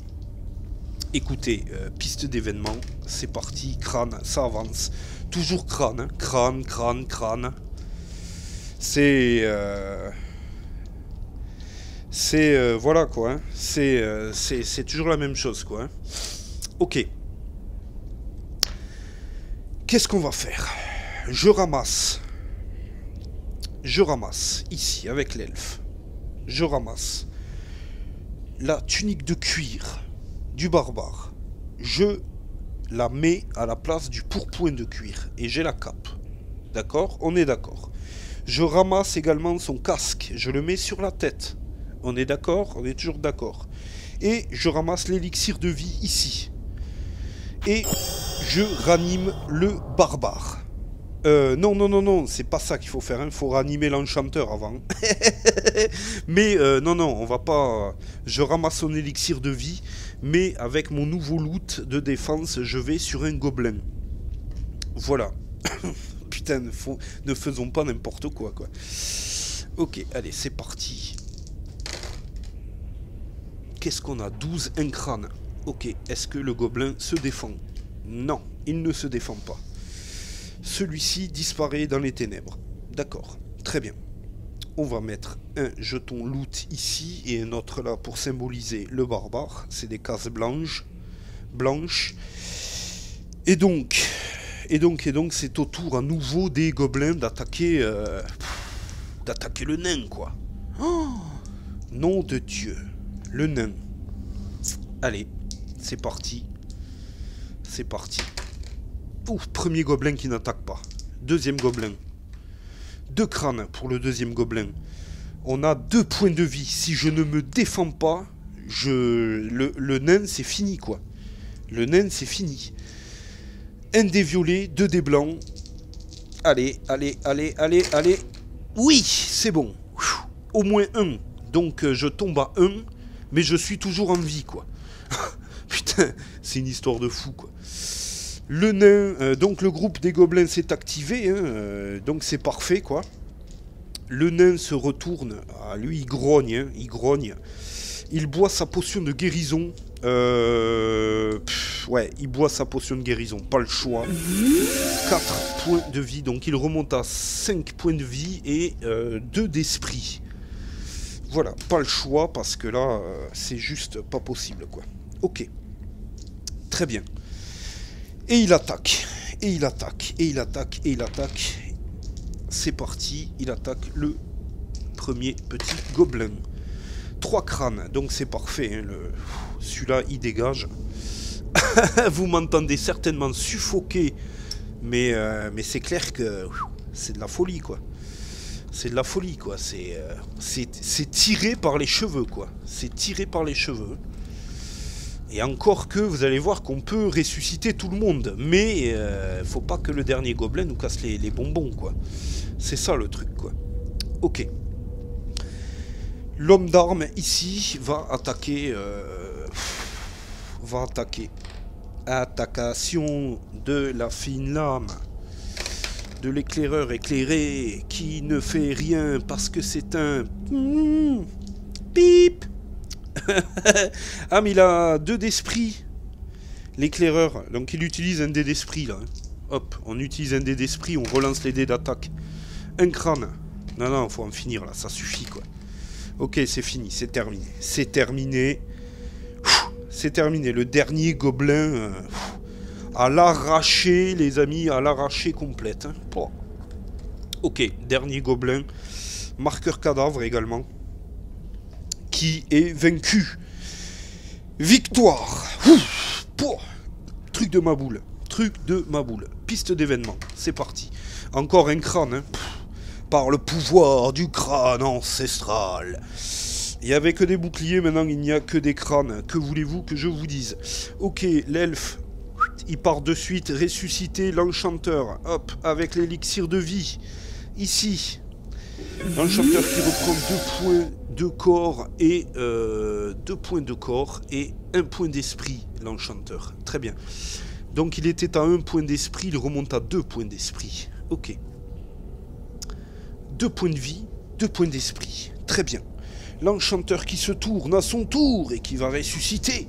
Écoutez, piste d'événement. C'est parti. Crâne, ça avance. Toujours crâne. Hein. Crâne. C'est C'est voilà quoi, hein. C'est toujours la même chose quoi, hein. Ok. Qu'est-ce qu'on va faire? Je ramasse ici avec l'elfe. Je ramasse la tunique de cuir du barbare. Je la mets à la place du pourpoint de cuir et j'ai la cape. D'accord? On est d'accord. Je ramasse également son casque. Je le mets sur la tête. On est d'accord? On est toujours d'accord. Et je ramasse l'élixir de vie ici. Et je ranime le barbare. Non, c'est pas ça qu'il faut faire. Il faut ranimer l'enchanteur avant. Mais non, on va pas... Je ramasse son élixir de vie, mais avec mon nouveau loot de défense, je vais sur un gobelin. Voilà. Putain, ne faisons pas n'importe quoi. Ok, allez, c'est parti. Qu'est-ce qu'on a? 12, un crâne. Ok, est-ce que le gobelin se défend? Non, il ne se défend pas. Celui-ci disparaît dans les ténèbres. D'accord, très bien. On va mettre un jeton loot ici et un autre là pour symboliser le barbare. C'est des cases blanches. Et donc, c'est au tour à nouveau des gobelins d'attaquer le nain, quoi. Oh, nom de Dieu. Le nain. Allez, c'est parti. C'est parti. Ouf, premier gobelin qui n'attaque pas. Deuxième gobelin. 2 crânes pour le deuxième gobelin. On a 2 points de vie. Si je ne me défends pas, le nain, c'est fini, quoi. Le nain, c'est fini. Un dé violet, 2 dés blancs. Allez. Oui, c'est bon. Au moins 1. Donc, je tombe à 1. Mais je suis toujours en vie, quoi. Putain, c'est une histoire de fou, quoi. Le nain, donc le groupe des gobelins s'est activé, hein, donc c'est parfait, quoi. Le nain se retourne, lui il grogne, il grogne. Il boit sa potion de guérison. Ouais, il boit sa potion de guérison, pas le choix. 4 points de vie, donc il remonte à 5 points de vie et 2 d'esprit. Voilà, pas le choix, parce que là, c'est juste pas possible, quoi. Ok. Très bien. Et il attaque. C'est parti, il attaque le premier petit gobelin. 3 crânes, donc c'est parfait, hein, celui-là, il dégage. Vous m'entendez certainement suffoquer, mais c'est clair que c'est de la folie, quoi. C'est de la folie, quoi. C'est tiré par les cheveux, quoi. C'est tiré par les cheveux. Et encore que, vous allez voir qu'on peut ressusciter tout le monde. Mais faut pas que le dernier gobelin nous casse les bonbons, quoi. C'est ça le truc, quoi. Ok. L'homme d'armes, ici, va attaquer... Attacation de la fine lame. De l'éclaireur éclairé qui ne fait rien parce que c'est un... Pip. Ah, mais il a 2 d'esprit. L'éclaireur. Donc il utilise un dé d'esprit, là. Hop, on utilise un dé d'esprit, on relance les dés d'attaque. Un crâne. Non, faut en finir, là, ça suffit, quoi. Ok, c'est fini, c'est terminé. C'est terminé. C'est terminé. Le dernier gobelin... à l'arracher, les amis, à l'arracher complète. Hein. Oh. Ok, dernier gobelin. Marqueur cadavre également. Qui est vaincu. Victoire. Truc de ma boule. Piste d'événement. C'est parti. Encore un crâne. Hein. Par le pouvoir du crâne ancestral. Il n'y avait que des boucliers, maintenant il n'y a que des crânes. Que voulez-vous que je vous dise? Ok, l'elfe... Il part de suite ressusciter l'enchanteur. Hop, avec l'élixir de vie. Ici. L'enchanteur qui reprend 2 points de corps et 2 points de corps et 1 point d'esprit, l'enchanteur. Très bien. Donc il était à 1 point d'esprit, il remonte à 2 points d'esprit. Ok. 2 points de vie, 2 points d'esprit. Très bien. L'enchanteur qui se tourne à son tour et qui va ressusciter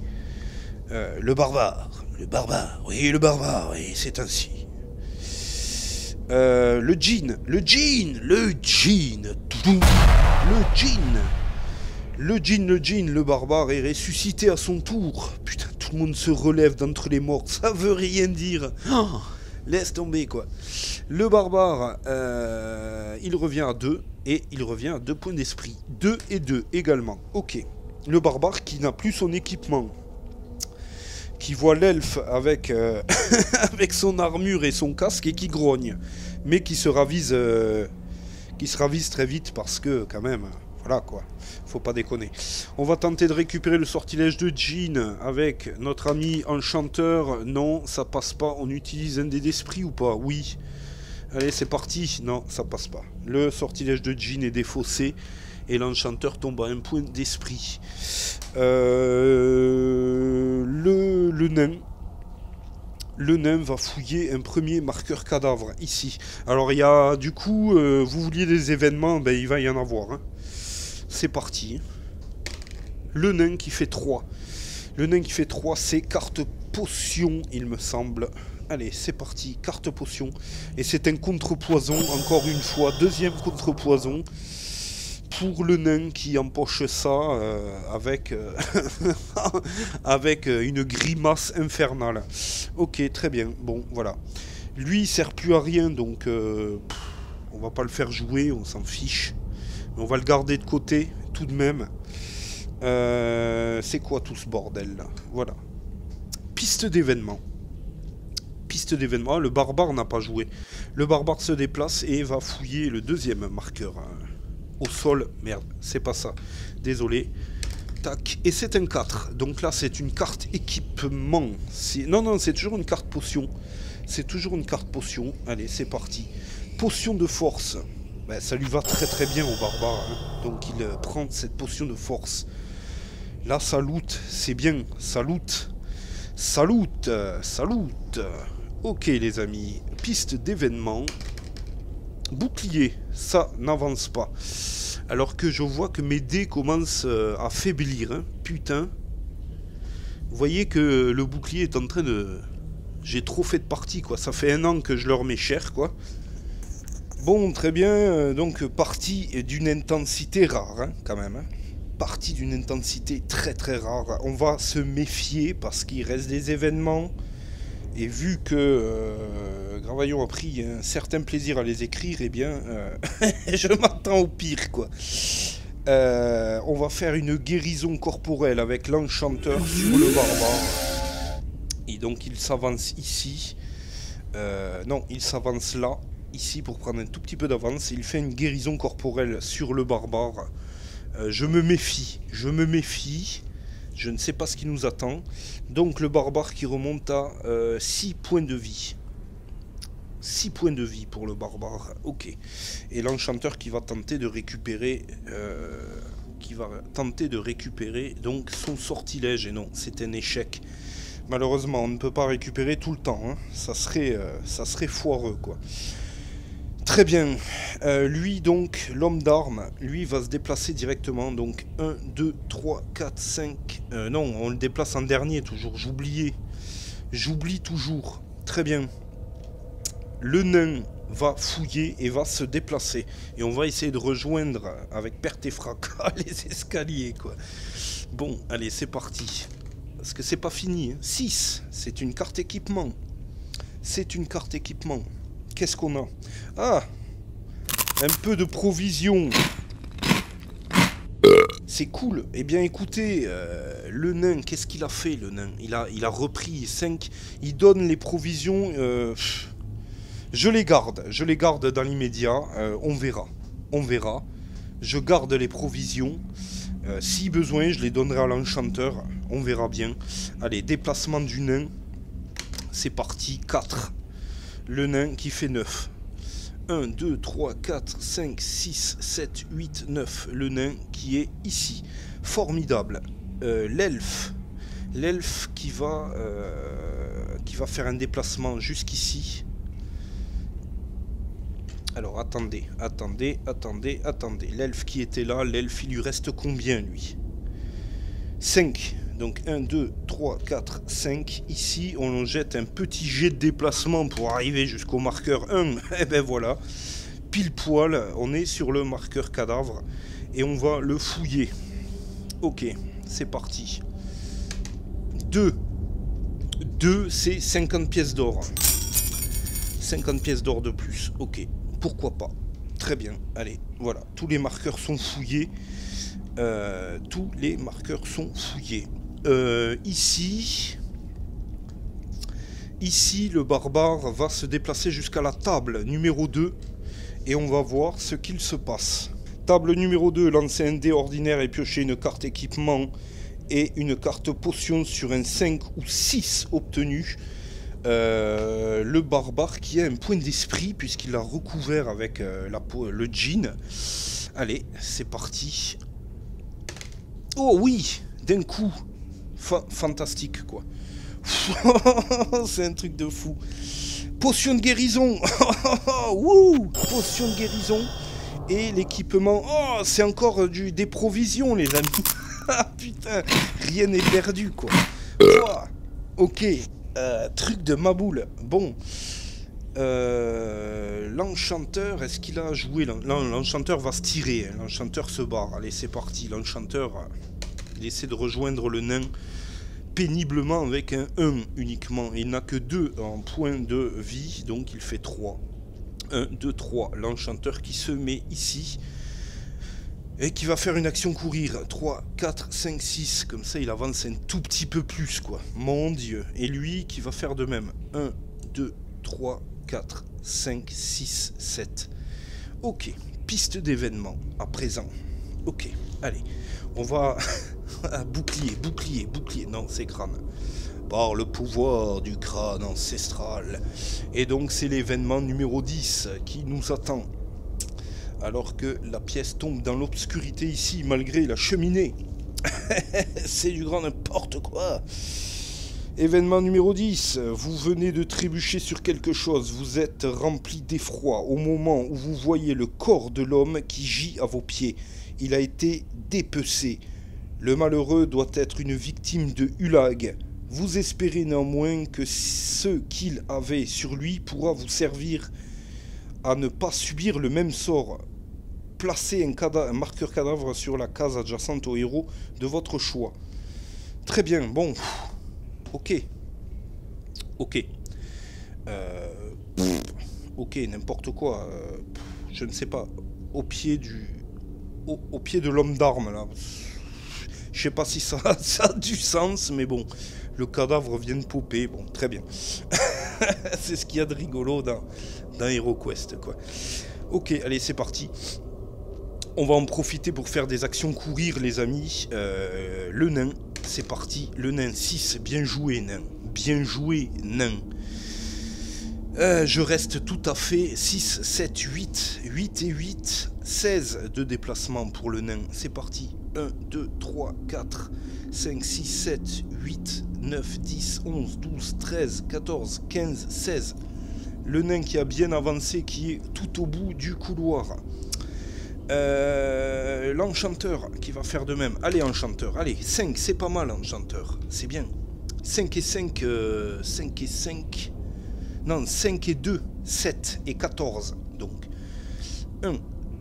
le barbare. Le barbare, oui, c'est ainsi. Le djinn. Le djinn, le barbare est ressuscité à son tour. Putain, tout le monde se relève d'entre les morts. Ça veut rien dire. Oh, laisse tomber, quoi. Le barbare, il revient à 2. Et il revient à 2 points d'esprit. 2 et 2 également. Ok. Le barbare qui n'a plus son équipement. Qui voit l'elfe avec, avec son armure et son casque et qui grogne. Mais qui se ravise très vite parce que, quand même... Voilà quoi, faut pas déconner. On va tenter de récupérer le sortilège de djinn avec notre ami enchanteur. Non, ça passe pas. On utilise un dé d'esprit ou pas? Oui. Allez, c'est parti. Non, ça passe pas. Le sortilège de djinn est défaussé et l'enchanteur tombe à 1 point d'esprit. Le nain. Le nain va fouiller un premier marqueur cadavre ici. Alors il y a du coup, vous vouliez des événements, ben il va y en avoir. Hein. C'est parti. Le nain qui fait 3. Le nain qui fait 3, c'est carte potion, il me semble. Allez, c'est parti, carte potion. Et c'est un contre-poison, encore une fois. Deuxième contre-poison. Pour le nain qui empoche ça avec, avec une grimace infernale. Ok, très bien. Bon, voilà. Lui, il sert plus à rien, donc on va pas le faire jouer, on s'en fiche. On va le garder de côté, tout de même. C'est quoi tout ce bordel là? Voilà. Piste d'événement. Piste d'événement. Le barbare n'a pas joué. Le barbare se déplace et va fouiller le deuxième marqueur. Au sol. Merde, c'est pas ça. Désolé. Tac. Et c'est un 4. Donc là, c'est une carte équipement. Non, non, c'est toujours une carte potion. C'est toujours une carte potion. Allez, c'est parti. Potion de force. Ben, ça lui va très très bien au barbare. Hein. Donc il prend cette potion de force. Là, ça loot. C'est bien. Ça loot. Ça loot. Ça loot. Ok, les amis. Piste d'événement. Bouclier. Ça n'avance pas. Alors que je vois que mes dés commencent à faiblir. Hein. Putain. Vous voyez que le bouclier est en train de... J'ai trop fait de parties, quoi. Ça fait 1 an que je leur mets cher, quoi. Bon, très bien, donc partie d'une intensité rare, hein, quand même. Hein. Partie d'une intensité très très rare. On va se méfier parce qu'il reste des événements. Et vu que Gravaillon a pris un certain plaisir à les écrire, eh bien, je m'attends au pire, quoi. On va faire une guérison corporelle avec l'enchanteur sur le barbare. Et donc il s'avance ici. Non, il s'avance là. Ici pour prendre un tout petit peu d'avance. Il fait une guérison corporelle sur le barbare. Je me méfie. Je ne sais pas ce qui nous attend. Donc le barbare qui remonte à 6 points de vie. 6 points de vie pour le barbare. Ok. Et l'enchanteur qui va tenter de récupérer... donc son sortilège. Et non, c'est un échec. Malheureusement, on ne peut pas récupérer tout le temps. Hein. Ça serait foireux, quoi. Très bien. Lui, donc, l'homme d'armes, lui, va se déplacer directement. Donc, 1, 2, 3, 4, 5... non, on le déplace en dernier, toujours. J'oublie toujours. Très bien. Le nain va fouiller et va se déplacer. Et on va essayer de rejoindre, avec perte et fracas, les escaliers, quoi. Bon, allez, c'est parti. Parce que c'est pas fini. Hein. 6, c'est une carte équipement. C'est une carte équipement. Qu'est-ce qu'on a? Ah, un peu de provisions. C'est cool. Eh bien, écoutez, le nain, qu'est-ce qu'il a fait, le nain? Il a repris 5. Il donne les provisions. Je les garde dans l'immédiat. On verra. Je garde les provisions. Si besoin, je les donnerai à l'enchanteur. On verra bien. Allez, déplacement du nain. C'est parti, 4. Le nain qui fait 9. 1, 2, 3, 4, 5, 6, 7, 8, 9. Le nain qui est ici. Formidable. L'elfe. L'elfe qui va faire un déplacement jusqu'ici. Alors, attendez. L'elfe qui était là, l'elfe, il lui reste combien, lui? 5. Donc 1, 2, 3, 4, 5. Ici, on jette un petit jet de déplacement pour arriver jusqu'au marqueur 1. Et ben voilà. Pile poil, on est sur le marqueur cadavre. Et on va le fouiller. Ok, c'est parti. 2. 2, c'est 50 pièces d'or. 50 pièces d'or de plus. Ok, pourquoi pas. Très bien, allez, voilà. Tous les marqueurs sont fouillés. Tous les marqueurs sont fouillés. Ici, le barbare va se déplacer jusqu'à la table numéro 2 et on va voir ce qu'il se passe. Table numéro 2, lancer un dé ordinaire et piocher une carte équipement et une carte potion sur un 5 ou 6 obtenu. Le barbare qui a un point d'esprit puisqu'il l'a recouvert avec le djinn. Allez, c'est parti. Oh oui, d'un coup. Fantastique, quoi. C'est un truc de fou. Potion de guérison. Wouh, potion de guérison. Et l'équipement. Oh, c'est encore des provisions, les amis. Ah putain, rien n'est perdu, quoi. Oh, ok, truc de maboule. Bon. L'enchanteur, est-ce qu'il a joué? L'enchanteur va se tirer. Hein. L'enchanteur se barre. Allez, c'est parti. L'enchanteur, il essaie de rejoindre le nain péniblement avec un 1 uniquement. Il n'a que 2 en point de vie, donc il fait 3. 1, 2, 3. L'enchanteur qui se met ici et qui va faire une action courir. 3, 4, 5, 6. Comme ça, il avance un tout petit peu plus, quoi. Mon Dieu. Et lui qui va faire de même. 1, 2, 3, 4, 5, 6, 7. Ok. Piste d'événement à présent. Ok. Allez. On va... bouclier. Non, c'est crâne. Par le pouvoir du crâne ancestral. Et donc, c'est l'événement numéro 10 qui nous attend. Alors que la pièce tombe dans l'obscurité ici, malgré la cheminée. C'est du grand n'importe quoi. Événement numéro 10. Vous venez de trébucher sur quelque chose. Vous êtes rempli d'effroi au moment où vous voyez le corps de l'homme qui gît à vos pieds. Il a été dépecé. Le malheureux doit être une victime de Hulag. Vous espérez néanmoins que ce qu'il avait sur lui pourra vous servir à ne pas subir le même sort. Placez un marqueur cadavre sur la case adjacente au héros de votre choix. Très bien, bon. Ok. Ok. Ok, n'importe quoi. Je ne sais pas. Au pied de l'homme d'armes, là. Je sais pas si ça a du sens, mais bon. Le cadavre vient de popper. Bon, très bien. C'est ce qu'il y a de rigolo dans HeroQuest, quoi. Ok, allez, c'est parti. On va en profiter pour faire des actions courir, les amis. Le nain, c'est parti. Le nain 6, bien joué, nain. Bien joué, nain. Je reste tout à fait 6, 7, 8. 8 et 8, 16 de déplacement pour le nain. C'est parti. 1, 2, 3, 4, 5, 6, 7, 8, 9, 10, 11, 12, 13, 14, 15, 16. Le nain qui a bien avancé, qui est tout au bout du couloir. L'enchanteur qui va faire de même. Allez, enchanteur. Allez, 5, c'est pas mal, enchanteur. C'est bien. 5 et 5, 5 et 5... Non, 5 et 2, 7 et 14. Donc, 1,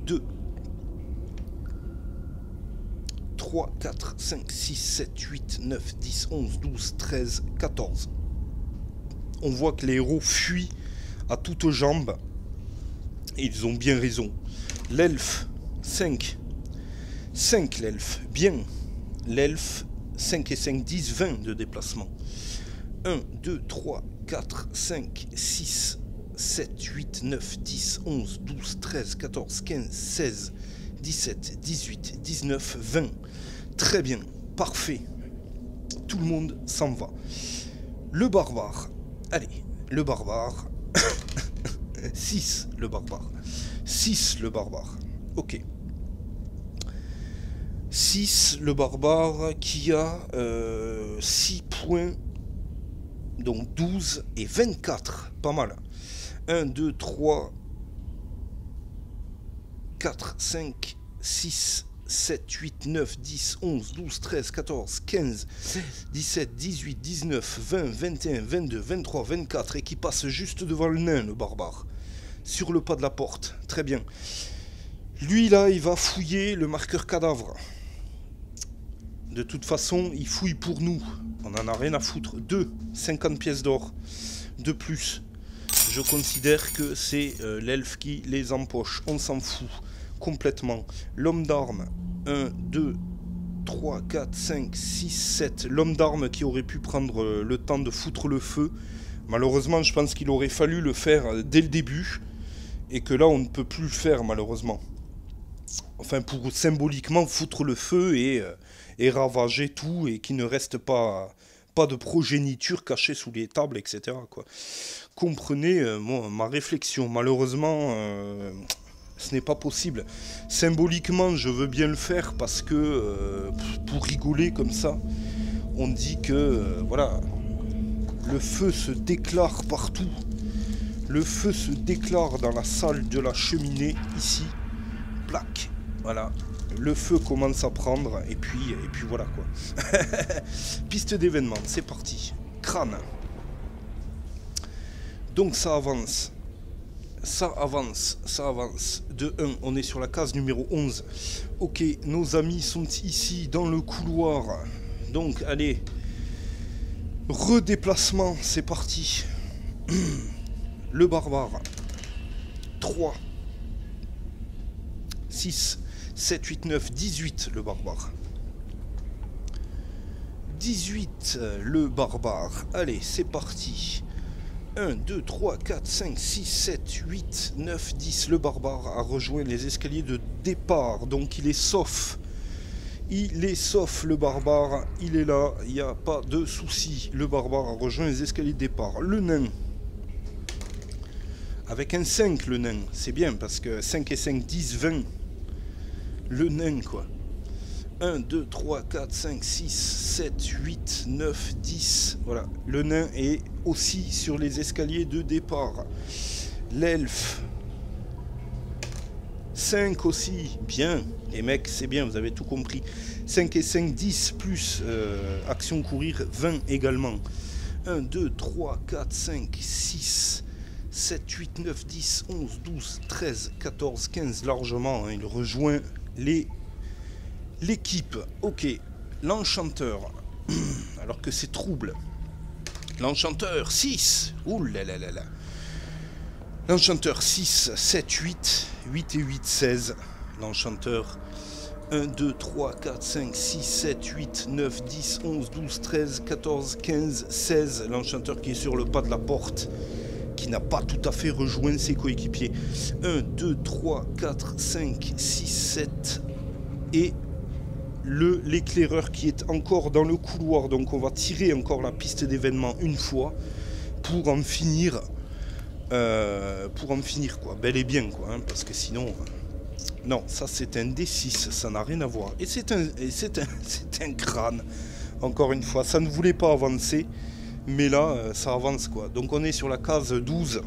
2, 3, 4, 5, 6, 7, 8, 9, 10, 11, 12, 13, 14. On voit que les héros fuient à toutes jambes. Et ils ont bien raison. L'elfe, 5. 5 l'elfe, bien. L'elfe, 5 et 5, 10, 20 de déplacement. 1, 2, 3, 4, 5, 6, 7, 8, 9, 10, 11, 12, 13, 14, 15, 16, 17, 18, 19, 20. Très bien, parfait. Tout le monde s'en va. Le barbare. Allez, le barbare. 6, le barbare. 6, le barbare. Ok. 6, le barbare qui a 6 points. Donc 12 et 24. Pas mal. 1, 2, 3, 4, 5, 6, 7, 8, 9, 10, 11, 12, 13, 14, 15, 17, 18, 19, 20, 21, 22, 23, 24. Et qui passe juste devant le nain, le barbare. Sur le pas de la porte. Très bien. Lui, là, il va fouiller le marqueur cadavre. De toute façon, ils fouillent pour nous. On en a rien à foutre. 2, 50 pièces d'or de plus. Je considère que c'est l'elfe qui les empoche. On s'en fout complètement. L'homme d'armes. 1, 2, 3, 4, 5, 6, 7. L'homme d'armes qui aurait pu prendre le temps de foutre le feu. Malheureusement, je pense qu'il aurait fallu le faire dès le début. Et que là, on ne peut plus le faire, malheureusement. Enfin, pour symboliquement foutre le feu et ravager tout. Et qu'il ne reste pas de progéniture cachée sous les tables, etc. quoi. Comprenez ma réflexion. Malheureusement, ce n'est pas possible. Symboliquement, je veux bien le faire parce que, pour rigoler comme ça, on dit que, voilà, le feu se déclare partout. Le feu se déclare dans la salle de la cheminée, ici. Plaque. Voilà. Le feu commence à prendre, et puis voilà quoi. Piste d'événement, c'est parti. Crâne. Donc ça avance. Ça avance, ça avance. De 1, on est sur la case numéro 11. Ok, nos amis sont ici, dans le couloir. Donc, allez. Redéplacement, c'est parti. Le barbare. 3. 6. 7, 8, 9, 18, le barbare. 18, le barbare. Allez, c'est parti. 1, 2, 3, 4, 5, 6, 7, 8, 9, 10. Le barbare a rejoint les escaliers de départ. Donc il est sauf. Il est sauf, le barbare. Il est là. Il n'y a pas de souci. Le barbare a rejoint les escaliers de départ. Le nain. Avec un 5, le nain. C'est bien parce que 5 et 5, 10, 20. Le nain, quoi. 1, 2, 3, 4, 5, 6, 7, 8, 9, 10. Voilà. Le nain est aussi sur les escaliers de départ. L'elfe. 5 aussi. Bien. Les mecs, c'est bien, vous avez tout compris. 5 et 5, 10 plus action courir, 20 également. 1, 2, 3, 4, 5, 6, 7, 8, 9, 10, 11, 12, 13, 14, 15 largement. Hein, il rejoint l'équipe. Ok, l'enchanteur. Alors que c'est trouble. L'enchanteur, 6. Ouh là là là là. L'enchanteur, 6, 7, 8. 8 et 8, 16. L'enchanteur. 1, 2, 3, 4, 5, 6, 7, 8, 9, 10, 11, 12, 13, 14, 15, 16. L'enchanteur qui est sur le pas de la porte. Qui n'a pas tout à fait rejoint ses coéquipiers. 1, 2, 3, 4, 5, 6, 7. Et l'éclaireur qui est encore dans le couloir. Donc on va tirer encore la piste d'événement une fois. Pour en finir. Quoi. Bel et bien quoi. Hein, parce que sinon... non, ça c'est un D6. Ça n'a rien à voir. Et c'est un crâne. Encore une fois. Ça ne voulait pas avancer. Mais là, ça avance quoi. Donc on est sur la case 12.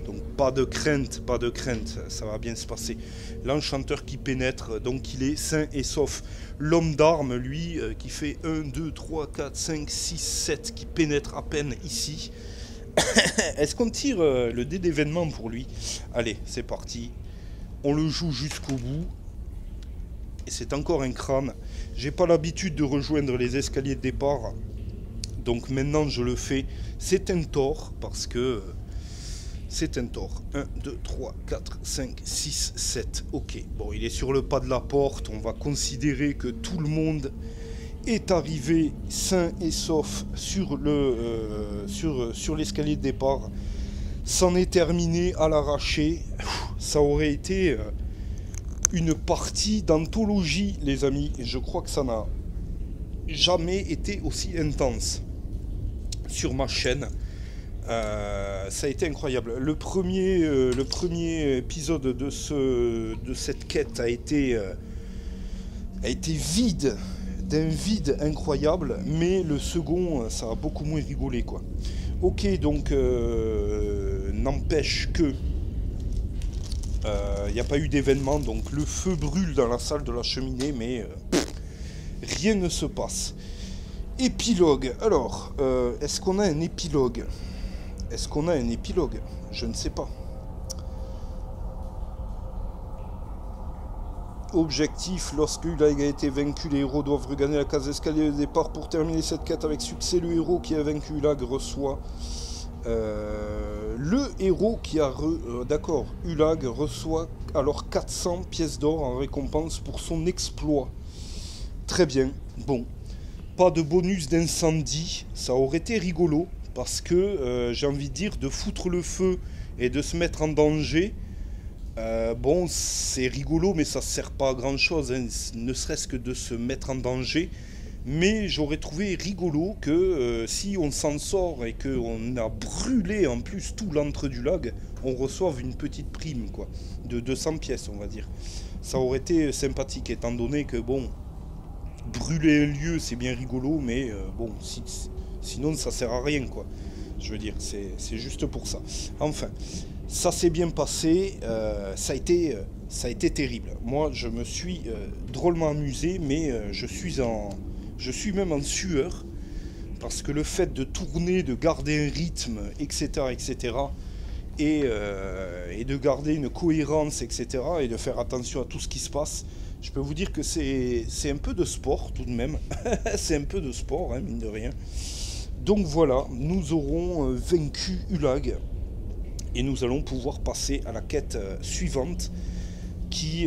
Donc pas de crainte, ça va bien se passer. L'enchanteur qui pénètre, donc il est sain et sauf. L'homme d'armes, lui, qui fait 1, 2, 3, 4, 5, 6, 7, qui pénètre à peine ici. Est-ce qu'on tire le dé d'événement pour lui? Allez, c'est parti. On le joue jusqu'au bout. Et c'est encore un crâne. J'ai pas l'habitude de rejoindre les escaliers de départ. Donc maintenant je le fais, c'est un tort, parce que c'est un tort. 1, 2, 3, 4, 5, 6, 7, ok. Bon, il est sur le pas de la porte, on va considérer que tout le monde est arrivé sain et sauf sur l'escalier de départ. C'en est terminé à l'arraché. Ça aurait été une partie d'anthologie, les amis, et je crois que ça n'a jamais été aussi intense. Sur ma chaîne, ça a été incroyable. Le premier épisode de cette quête a été vide, d'un vide incroyable, mais le second, ça a beaucoup moins rigolé quoi. Ok, donc n'empêche que il n'y a pas eu d'événement, donc le feu brûle dans la salle de la cheminée, mais rien ne se passe. Épilogue. Alors, est-ce qu'on a un épilogue? Est-ce qu'on a un épilogue? Je ne sais pas. Objectif, lorsque Ulag a été vaincu, les héros doivent regagner la case d'escalier de départ pour terminer cette quête avec succès. Le héros qui a vaincu Ulag reçoit... le héros qui a... D'accord, Ulag reçoit alors 400 pièces d'or en récompense pour son exploit. Très bien, bon. Pas de bonus d'incendie, ça aurait été rigolo, parce que j'ai envie de dire, de foutre le feu et de se mettre en danger... bon, c'est rigolo, mais ça sert pas à grand chose, hein, ne serait-ce que de se mettre en danger. Mais j'aurais trouvé rigolo que si on s'en sort et qu'on a brûlé en plus tout l'antre du lag, on reçoive une petite prime, quoi, de 200 pièces, on va dire. Ça aurait été sympathique, étant donné que, bon, brûler un lieu, c'est bien rigolo, mais bon, sinon ça sert à rien, quoi. Je veux dire, c'est juste pour ça. Enfin. Ça s'est bien passé, ça a été terrible. Moi, je me suis drôlement amusé, mais je suis même en sueur, parce que le fait de tourner, de garder un rythme, etc., etc., et de garder une cohérence, etc., et de faire attention à tout ce qui se passe, je peux vous dire que c'est un peu de sport, tout de même. C'est un peu de sport, hein, mine de rien. Donc voilà, nous aurons vaincu Ulag. Et nous allons pouvoir passer à la quête suivante qui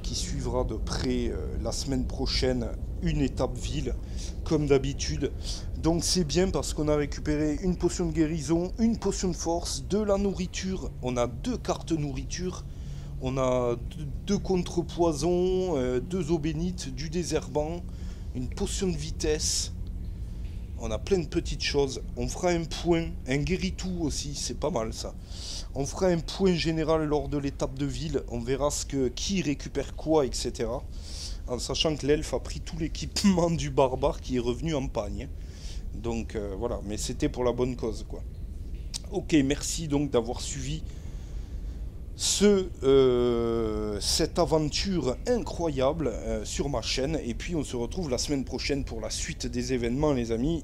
suivra de près la semaine prochaine, une étape ville, comme d'habitude. Donc c'est bien parce qu'on a récupéré une potion de guérison, une potion de force, de la nourriture. On a 2 cartes nourriture, on a 2 contre-poisons, 2 eaux bénites, du désherbant, une potion de vitesse. On a plein de petites choses. On fera un point, un guéritou aussi, c'est pas mal ça. On fera un point général lors de l'étape de ville. On verra qui récupère quoi, etc. En sachant que l'elfe a pris tout l'équipement du barbare qui est revenu en pagne. Donc voilà, mais c'était pour la bonne cause, quoi. Ok, merci donc d'avoir suivi cette aventure incroyable sur ma chaîne. Et puis on se retrouve la semaine prochaine pour la suite des événements, les amis.